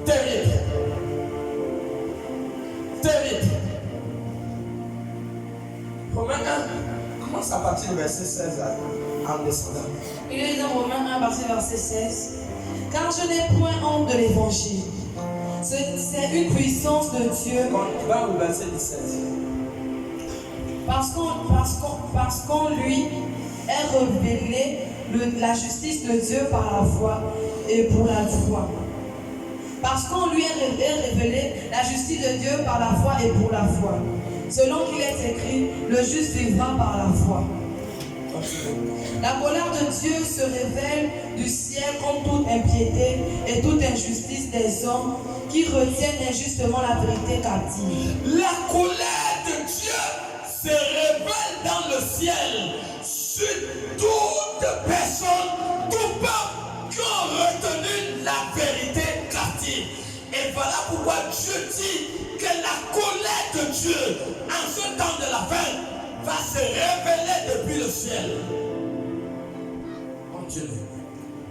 Terrible. Terrible. Romains 1, commence à partir du verset 16 en descendant. Il est dans Romains 1, verset 16. Car je n'ai point honte de l'évangile. C'est une puissance de Dieu. Tu vas au verset 17. Parce qu'en lui est révélée la justice de Dieu par la foi et pour la foi. Parce qu'en lui est révélée la justice de Dieu par la foi et pour la foi. Selon qu'il est écrit, le juste vivra par la foi. La colère de Dieu se révèle du ciel contre toute impiété et toute injustice des hommes qui retiennent injustement la vérité captive. La colère de Dieu se révèle dans le ciel sur toute personne, tout peuple qui ont retenu la vérité captive. Et voilà pourquoi Dieu dit que la colère de Dieu en ce temps de la fin va se révéler depuis le ciel. Continue.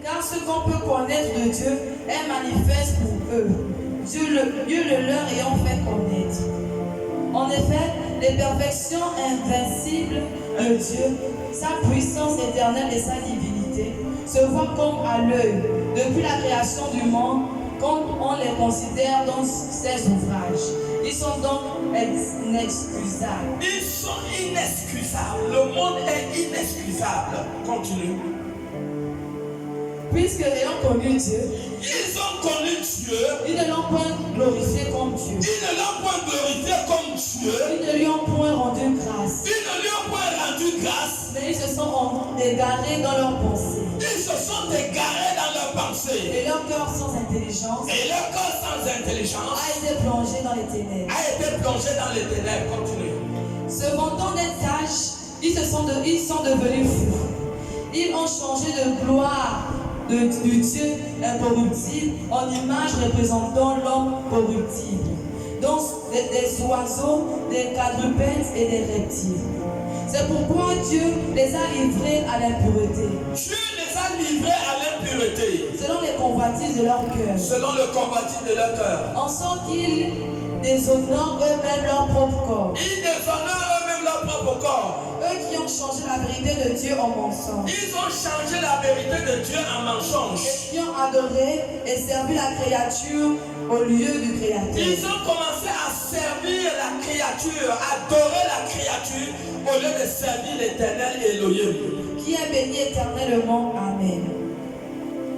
Car ce qu'on peut connaître de Dieu est manifeste pour eux, Dieu le leur ayant fait connaître. En effet, les perfections invincibles de Dieu, sa puissance éternelle et sa divinité, se voient comme à l'œil depuis la création du monde, quand on les considère dans ses ouvrages. Ils sont donc inexcusables. Ils sont inexcusables. Le monde est inexcusable. Continue. Puisque ayant connu Dieu, ils ont connu Dieu. Ils ne l'ont point glorifié comme Dieu. Ils ne l'ont point glorifié comme Dieu. Ils ne lui ont point rendu grâce. Ils ne lui ont point rendu grâce. Mais ils se sont égarés dans leurs pensées. Ils se sont égarés dans leurs pensées. Et leur cœur sans intelligence. Et leur cœur sans intelligence a été plongé dans les ténèbres. A été plongé dans les ténèbres. Continue. Se vantant d'être sages, ils sont devenus fous. Ils ont changé de gloire du Dieu incorruptible en image représentant l'homme corruptible, donc des oiseaux, des quadrupèdes et des reptiles. C'est pourquoi Dieu les a livrés à l'impureté. Dieu les a livrés à l'impureté. Selon les convoitises de leur cœur. Selon le convoitise de leur cœur. En sorte qu'ils déshonorent eux-mêmes leur propre corps. Ils déshonorent eux-mêmes leur propre corps. Eux qui ont changé la vérité de Dieu en mensonge. Ils ont changé la vérité de Dieu en mensonge. Et qui ont adoré et servi la créature au lieu du Créateur. Ils ont commencé à servir la créature, adorer la créature au lieu de servir l'Éternel Elohim. Qui est béni éternellement. Amen.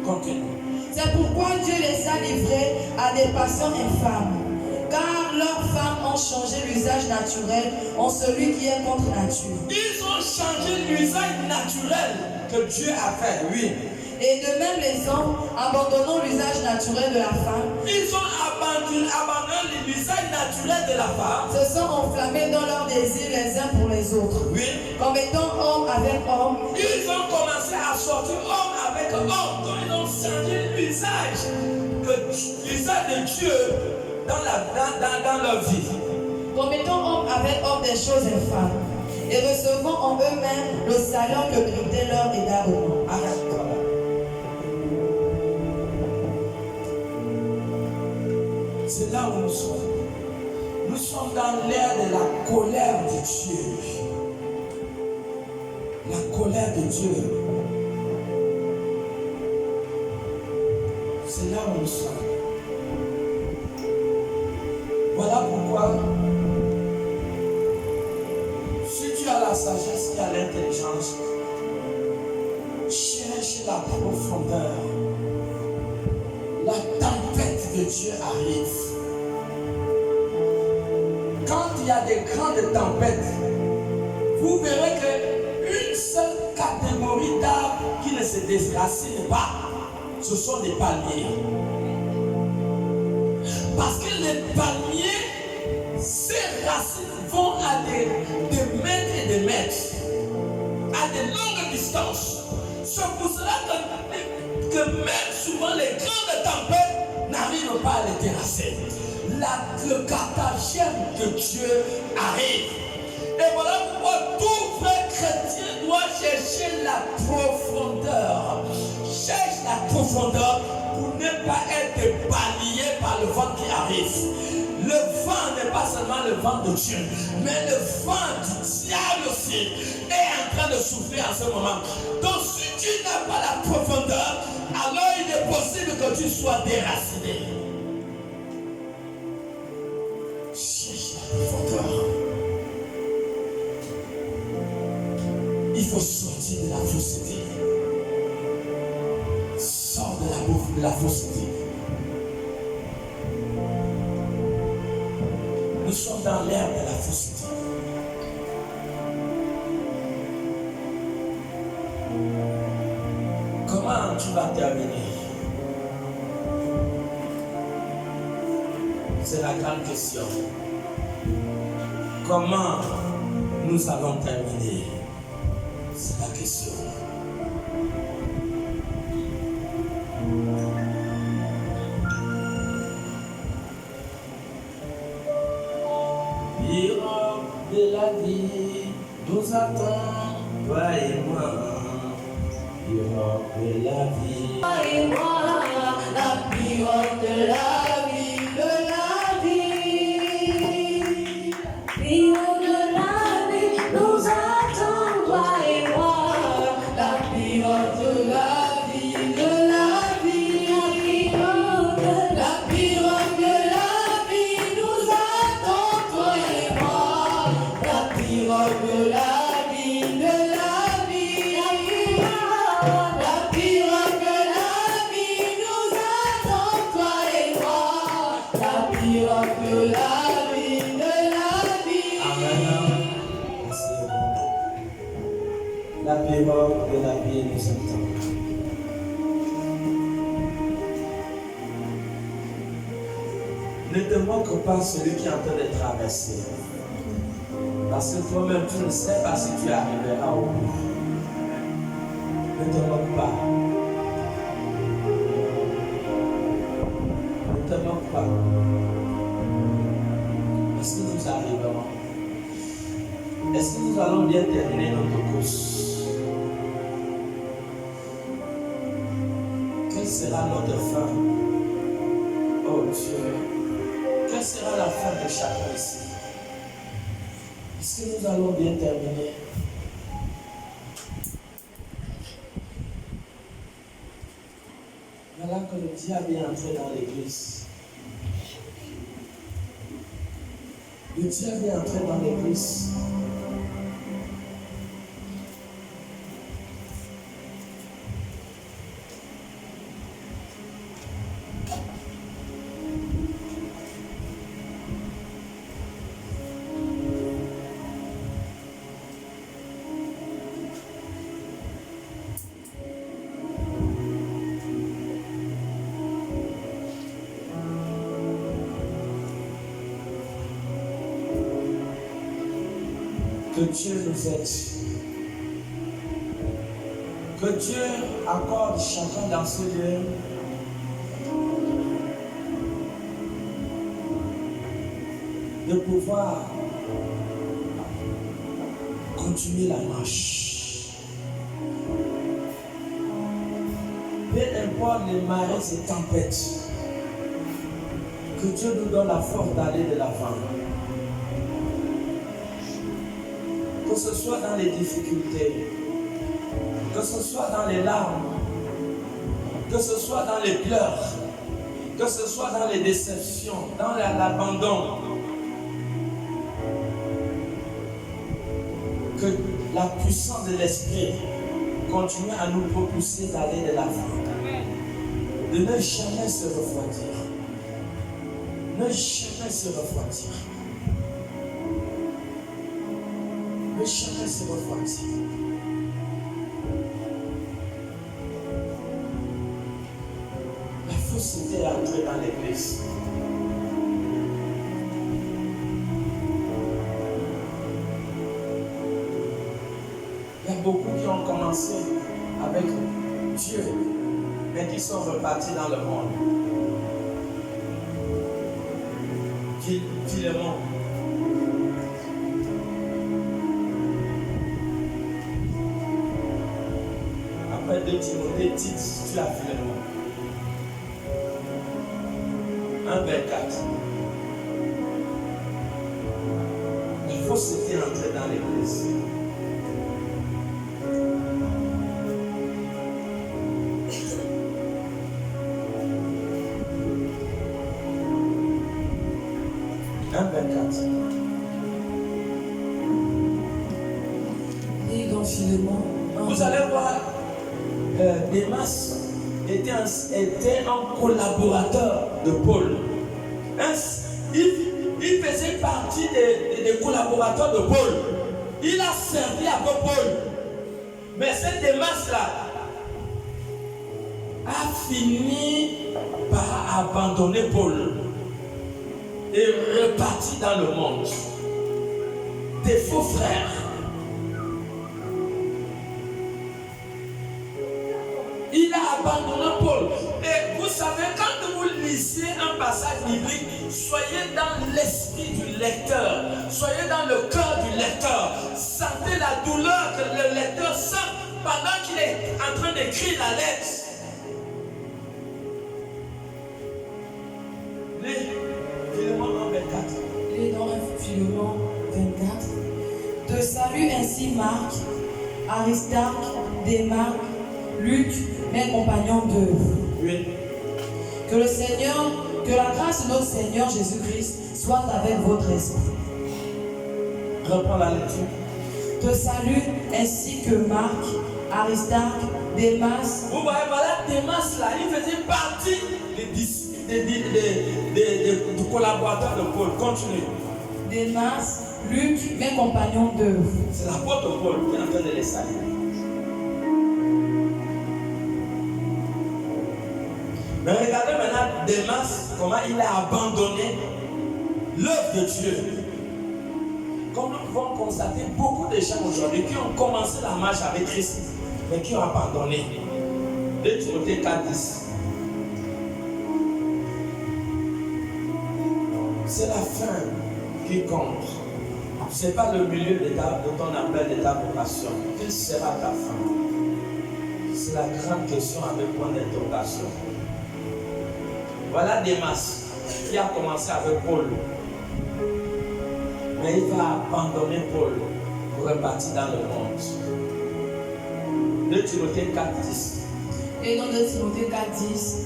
Continue. C'est pourquoi Dieu les a livrés à des passions infâmes. Car leurs femmes ont changé l'usage naturel en celui qui est contre nature. Ils ont changé l'usage naturel que Dieu a fait, oui. Et de même les hommes, abandonnant l'usage naturel de la femme, ils ont abandonné l'usage naturel de la femme, se sont enflammés dans leurs désirs les uns pour les autres. Oui. Comme étant homme avec homme. Ils ont commencé à sortir homme avec homme. Donc ils ont changé l'usage de Dieu dans leur vie. Comme étant homme avec homme des choses infâmes. Et recevant en eux-mêmes le salaire que méritait leur égarement. Arrête-toi là. C'est là où nous sommes. Nous sommes dans l'ère de la colère de Dieu. La colère de Dieu. C'est là où nous sommes. Voilà pourquoi, si tu as la sagesse et l'intelligence, cherche la profondeur. La tempête de Dieu arrive. Quand il y a des grandes tempêtes, vous verrez qu'une seule catégorie d'arbres qui ne se déracinent pas, ce sont des palmiers. Parce que les palmiers ces racines vont à des mètres et des mètres, à de longues distances. C'est pour cela que même souvent les grandes tempêtes n'arrivent pas à les terrasser. Le catagène de Dieu arrive. Et voilà pourquoi tout vrai chrétien doit chercher la profondeur. Cherche la profondeur pour ne pas être balayé par le vent qui arrive. Le vent n'est pas seulement le vent de Dieu, mais le vent du diable aussi est en train de souffler en ce moment. Donc si tu n'as pas la profondeur, alors il est possible que tu sois déraciné. Cherche la profondeur. Il faut sortir de la fausseté. Sors de la fausseté. Nous sommes dans l'ère de la fausseté. Comment tu vas terminer? C'est la grande question. Comment nous allons terminer? C'est la question. Miracle de la vie nous attend, toi et moi. Miracle de la vie. Toi et moi, la miracle de la vie, de la vie. Miracle de la vie nous attend, toi et moi. La miracle de la vie, de la vie. La miracle de la vie nous attend, toi et moi. La miracle de la vie, de la vie. La miracle de la vie nous attend, toi et moi. La miracle de la vie, de la vie. Amen. Merci. La miracle de la vie nous attend. Ne te moque pas celui qui est en train de traverser. Parce que toi-même, tu ne sais pas si tu arriveras au bout. Ne te moque pas. Ne te moque pas. Est-ce que nous arriverons? Est-ce que nous allons bien terminer notre course? Quelle sera notre fin? Oh Dieu. Quelle sera la fin de chacun ici? Est-ce que nous allons bien terminer? Voilà que le diable est entré dans l'église. Le diable est entré dans l'église. Que Dieu nous aide. Que Dieu accorde chacun dans ce lieu de pouvoir continuer la marche. Peu importe les marées et tempêtes, que Dieu nous donne la force d'aller de l'avant. Que ce soit dans les difficultés, que ce soit dans les larmes, que ce soit dans les pleurs, que ce soit dans les déceptions, dans l'abandon, que la puissance de l'Esprit continue à nous propulser d'aller de l'avant, de ne jamais se refroidir, ne jamais se refroidir. Ne jamais se refroidir. La fausseté est entrée dans l'église. commencé avec Dieu, mais qui sont repartis dans le monde. Philémon. Après 2 Timothée, Tite, tu as Philémon. 1,24. Il faut se faire entrer dans l'église. Et dans Philémon, vous allez voir, Démas était un collaborateur de Paul. Il faisait partie des collaborateurs de Paul. Il a servi avec Paul. Mais ce Démas-là a fini par abandonner Paul et reparti dans le monde. Des faux frères. Il a abandonné Paul. Et vous savez, quand vous lisez un passage biblique, soyez dans l'esprit du lecteur. Soyez dans le cœur du lecteur. Sentez la douleur que le lecteur sent pendant qu'il est en train d'écrire la lettre. Philémon 24. Et dans Philémon 24. Te salue ainsi Marc, Aristarque, Démas, Luc, mes compagnons d'œuvre. Oui. Que le Seigneur, que la grâce de notre Seigneur Jésus-Christ soit avec votre esprit. Reprends la lecture. Te salue ainsi que Marc, Aristarque, Démas. Vous voyez, voilà Démas là, il faisait partie des collaborateurs de Paul. Continue. Démas, Luc, mes compagnons d'œuvre. C'est l'apôtre Paul qui est en train de les saluer. Mais regardez maintenant Démas, comment il a abandonné l'œuvre de Dieu. Comme nous pouvons constater, beaucoup de gens aujourd'hui qui ont commencé la marche avec Christ, mais qui ont abandonné. 2 Timothée 4:10. C'est la fin qui compte. Ce n'est pas le milieu de ton appel, de ta vocation. Quelle sera ta fin? C'est la grande question avec point d'interrogation. Voilà Démas qui a commencé avec Paul. Mais il va abandonner Paul pour repartir dans le monde. 2 Timothée 4:10. Et dans 2 Timothée 4:10.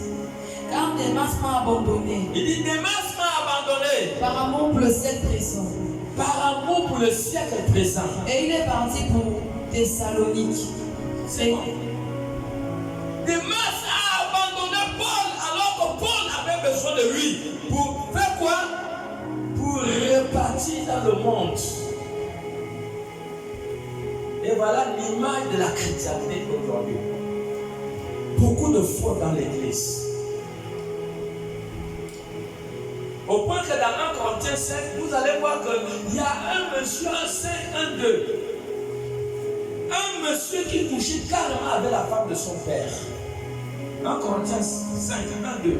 Car Démas m'a abandonné. Il dit Démas m'a abandonné. Par amour pour le siècle présent. Par amour pour le siècle présent. Et il est parti pour Thessalonique. C'est bon. Démas a abandonné Paul alors que Paul avait besoin de lui. Pour faire quoi? Pour repartir dans le monde. Et voilà l'image de la chrétienté aujourd'hui. Beaucoup de fautes dans l'église. Au point que dans 1 Corinthiens 5, vous allez voir qu'il y a un monsieur, un 5, un 2. Un monsieur qui couchait carrément avec la femme de son père. 1 Corinthiens 5, 1, 2.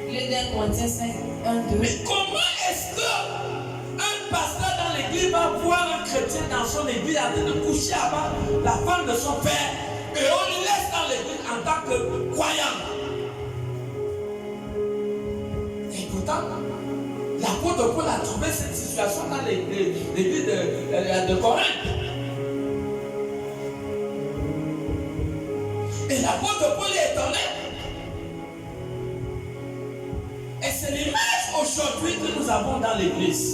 Il est dans Corinthiens 5, 1, 2. Mais comment est-ce qu'un pasteur dans l'église va voir un chrétien dans son église en train de coucher avec la femme de son père et on le laisse dans l'église en tant que croyant? Et pourtant, l'apôtre Paul a trouvé cette situation dans l'église de Corinthe. Et l'apôtre Paul est étonné. Et c'est l'image aujourd'hui que nous avons dans l'église.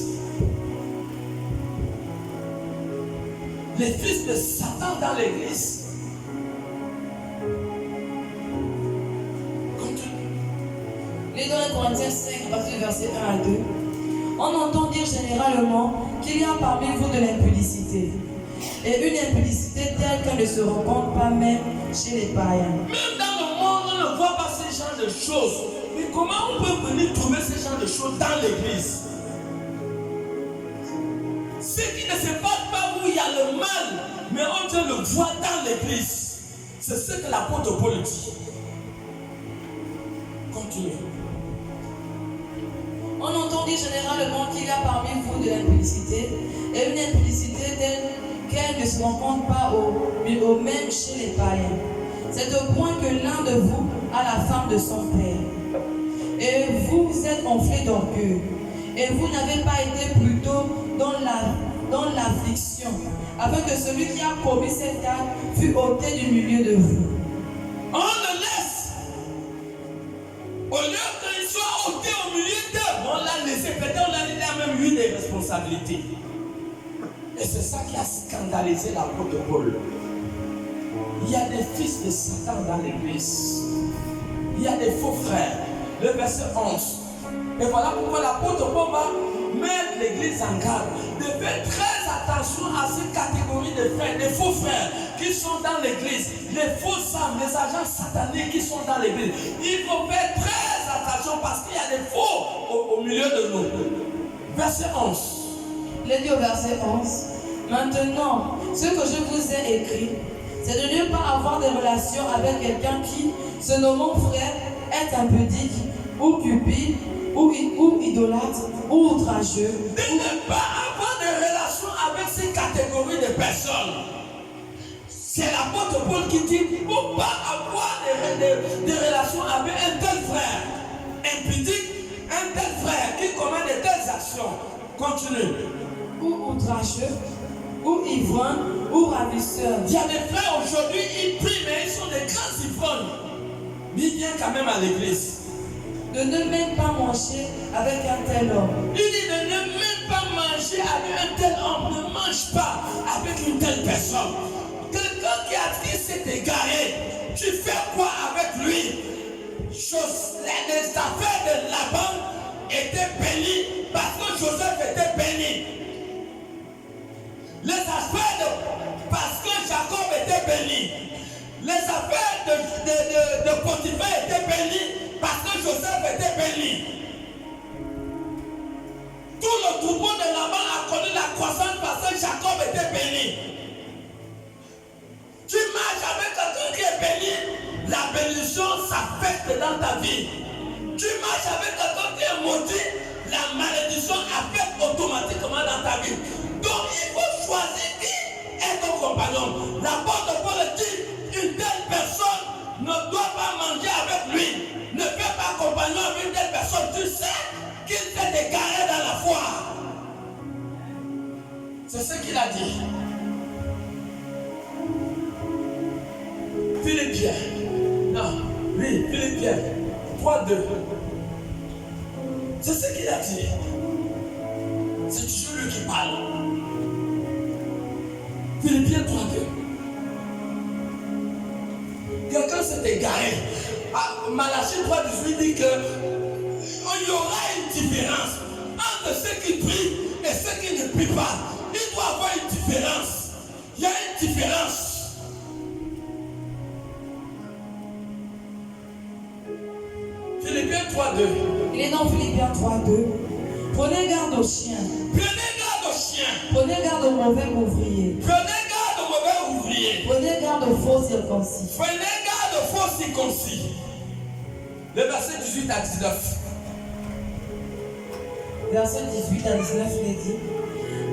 Les fils de Satan dans l'église. Il est dans 1 Corinthiens 5, partir du verset 1 à 2. On entend dire généralement qu'il y a parmi vous de l'impudicité. Et une impudicité telle qu'elle ne se rencontre pas même chez les païens. Même dans le monde, on ne voit pas ce genre de choses. Mais comment on peut venir trouver ce genre de choses dans l'église? Ceux qui ne se battent pas où il y a le mal, mais on vient le voir dans l'église. C'est ce que l'apôtre Paul dit. Continue. On entend dire généralement qu'il y a parmi vous de l'impudicité, et une impudicité telle qu'elle ne se rencontre pas au même chez les païens. C'est au point que l'un de vous a la femme de son père. Et vous êtes enflés d'orgueil. Et vous n'avez pas été plutôt dans l'affliction, afin que celui qui a commis cet acte fût ôté du milieu de vous. On le laisse. Au lieu qu'il soit ôté au milieu d'eux, on l'a laissé. Peut-être on a même eu des responsabilités. Et c'est ça qui a scandalisé l'apôtre Paul. Il y a des fils de Satan dans l'église. Il y a des faux frères. Le verset 11. Et voilà pourquoi l'apôtre Paul va mettre l'église en garde. De faire très attention à ces catégories de frères, des faux frères qui sont dans l'église, les fausses âmes, les agents sataniques qui sont dans l'église. Il faut faire très attention parce qu'il y a des faux au milieu de nous. Verset 11. Il est dit au verset 11. Maintenant, ce que je vous ai écrit, c'est de ne pas avoir des relations avec quelqu'un qui, se nommant frère, est impudique, ou cupide, ou idolâtre, ou outrageux. De ne pas avoir de relations avec ces catégories de personnes. C'est l'apôtre Paul qui dit qu'il ne faut pas avoir des relations avec un tel frère impudique, un tel frère qui commet de telles actions. Continue. Ou outrageux, ou ivrogne, ou ravisseur. Il y a des frères aujourd'hui, ils prient, mais ils sont des grands ivrognes. Mais ils viennent quand même à l'église. De ne même pas manger avec un tel homme. Il dit de ne même pas manger avec un tel homme. Ne mange pas avec une telle personne. Quelqu'un qui s'est égaré, tu fais quoi avec lui? Les affaires de Laban étaient bénies parce que Joseph était béni. Les affaires parce que Jacob était béni. Les affaires de Potiphar étaient bénies parce que Joseph était béni. Tout le troupeau de Laban a connu la croissance parce que Jacob était béni. Tu marches avec quelqu'un qui est béni, la bénédiction s'affecte dans ta vie. Tu marches avec quelqu'un qui est maudit, la malédiction affecte automatiquement dans ta vie. Donc il faut choisir qui est ton compagnon. L'apôtre Paul dit, une telle personne ne doit pas manger avec lui. Ne fais pas compagnon avec une telle personne. Tu sais qu'il s'est égaré dans la foi. C'est ce qu'il a dit. Philippiens. Non, oui, Philippiens 3:2. C'est ce qu'il a dit. C'est toujours lui qui parle. Philippiens 3:2. Quelqu'un s'est égaré. Malachie 3:18 dit que il y aura une différence entre ceux qui prient et ceux qui ne prient pas. Il doit y avoir une différence. Il y a une différence. Philippiens 3:2. Il est dans Philippiens 3:2. Prenez garde aux chiens. Prenez garde aux chiens. Prenez garde aux mauvais ouvriers. Prenez garde aux mauvais ouvriers. Prenez garde aux faux circoncis. Prenez garde aux faux circoncis. Le verset 18 à 19. Verset 18 à 19, il est dit.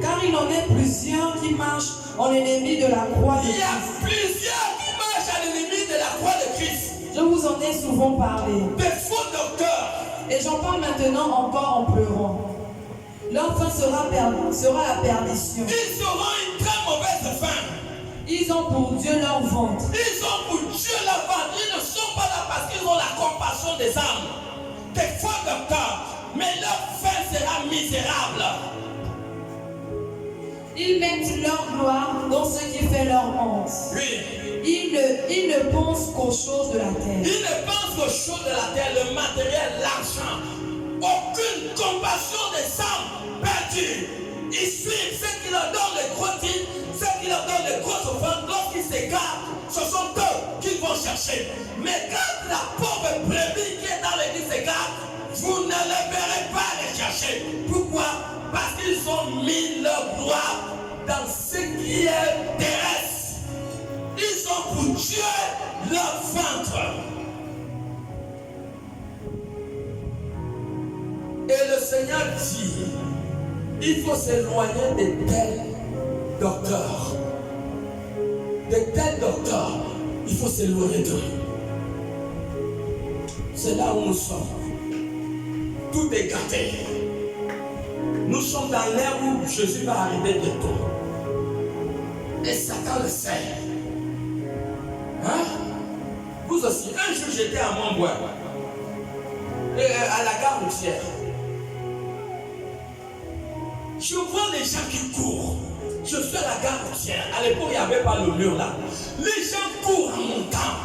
Car il en est plusieurs qui marchent en ennemi de la croix de Il y a Christ. plusieurs qui marchent à l'ennemi de la croix de Christ. Je vous en ai souvent parlé. Des faux docteurs. Et j'en parle maintenant encore en pleurant. Leur fin sera la perdition. Ils auront une très mauvaise fin. Ils ont pour Dieu leur ventre. Ils ont pour Dieu leur ventre. Ils ne sont pas là parce qu'ils ont la compassion des âmes. Des faux docteurs. Mais leur fin sera misérable. Ils mettent leur gloire dans ce qui fait leur honte. Oui. Ils ne pensent qu'aux choses de la terre. Ils ne pensent aux choses de la terre, le matériel, l'argent. Aucune compassion des âmes perdues. Ils suivent ceux qui leur donnent les gros titres, ceux qui leur donnent les grosses offrandes. Lorsqu'ils s'égarent, ce sont eux qu'ils vont chercher. Mais quand la pauvre brebis qui est dans l'église s'égare, vous ne les verrez pas les chercher. Pourquoi? Parce qu'ils ont mis leur gloire dans ce qui est terrestre. sont pour tuer leur ventre. Et le Seigneur dit, il faut s'éloigner de tels docteurs. De tels docteurs, il faut s'éloigner d'eux. C'est là où nous sommes. Tout est gâté. Nous sommes dans l'ère où Jésus va arriver bientôt. Et Satan le sait. Hein? Vous aussi, un jour j'étais à Montbois, à la gare routière. Je vois les gens qui courent. Je suis à la gare routière. À l'époque, il n'y avait pas le mur là. Les gens courent en montant.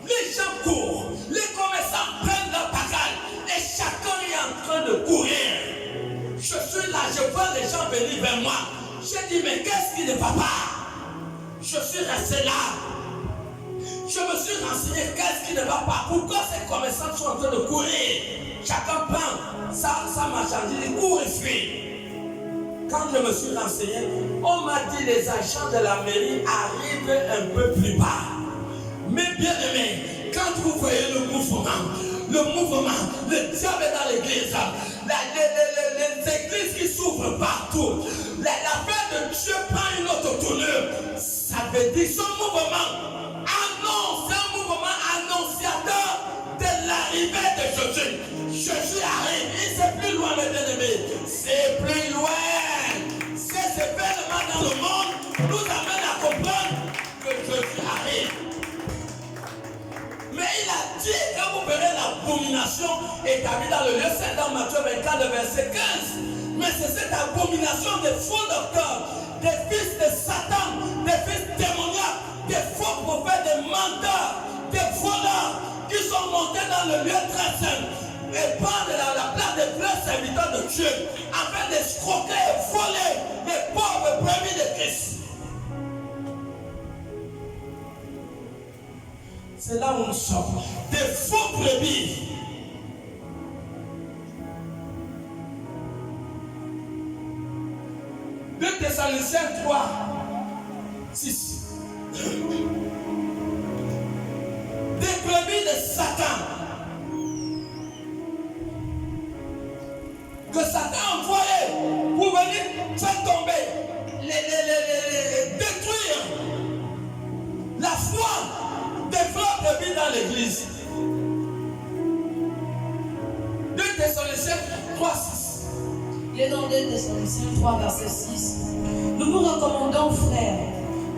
Les gens courent. Les commerçants prennent leur bagage. Et chacun est en train de courir. Je suis là, je vois les gens venir vers moi. J'ai dit, mais qu'est-ce qui ne va pas? Je suis resté là. Je me suis renseigné, qu'est-ce qui ne va pas? Pourquoi ces commerçants sont en train de courir? Chacun prend sa marchandise, il court et fuit. Quand je me suis renseigné, on m'a dit les agents de la mairie arrivent un peu plus bas. Mais bien aimé, quand vous voyez le mouvement, le diable est dans l'église, les églises qui s'ouvrent partout, l'affaire de Dieu prend une autre tournure. Ça veut dire ce mouvement annonce un mouvement annonciateur de l'arrivée de Jésus. Jésus arrive, et c'est plus loin, mes bien-aimés, c'est plus loin. Ces événements dans le monde nous amènent à comprendre que Jésus arrive. Mais il a dit que vous verrez l'abomination établie dans le lieu saint dans Matthieu 24, verset 15. Mais c'est cette abomination des faux docteurs, des fils de Satan, des fils démoniaques, des faux prophètes, des menteurs, des voleurs qui sont montés dans le lieu très saint et prendre la place des vrais serviteurs de Dieu afin d'escroquer et voler les pauvres brebis de Christ. C'est là où nous sommes. Des faux brebis. Deux Thessaloniciens 3, 6. Des brebis de Satan. Que Satan a envoyé pour venir faire tomber, détruire la foi des frères brebis dans l'église. 2 Thessaloniciens 3, 6. Il est dans 2 Thessaloniciens 3, verset 6. Nous vous recommandons, frères,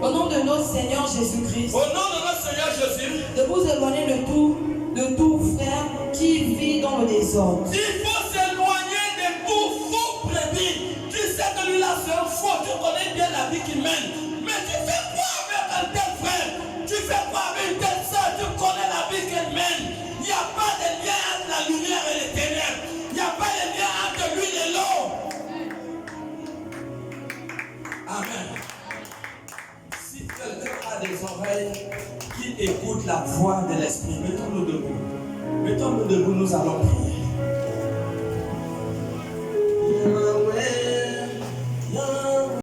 au nom de notre Seigneur Jésus-Christ, au nom de notre Seigneur Jésus, de vous éloigner de tout frère qui vit dans le désordre. Il faut s'éloigner de tout faux brebis. Tu sais que lui-là c'est un faux, tu connais bien la vie qu'il mène. Mais tu fais quoi avec un tel frère? Tu fais quoi avec une telle soeur? Tu connais la vie qu'elle mène. Il n'y a pas de lien entre la lumière et les ténèbres. Il n'y a pas de lien entre l'huile et l'eau. Amen. Si quelqu'un a des oreilles qui écoutent la voix de l'Esprit, mettons-nous debout. Mettons-nous debout, nous allons prier.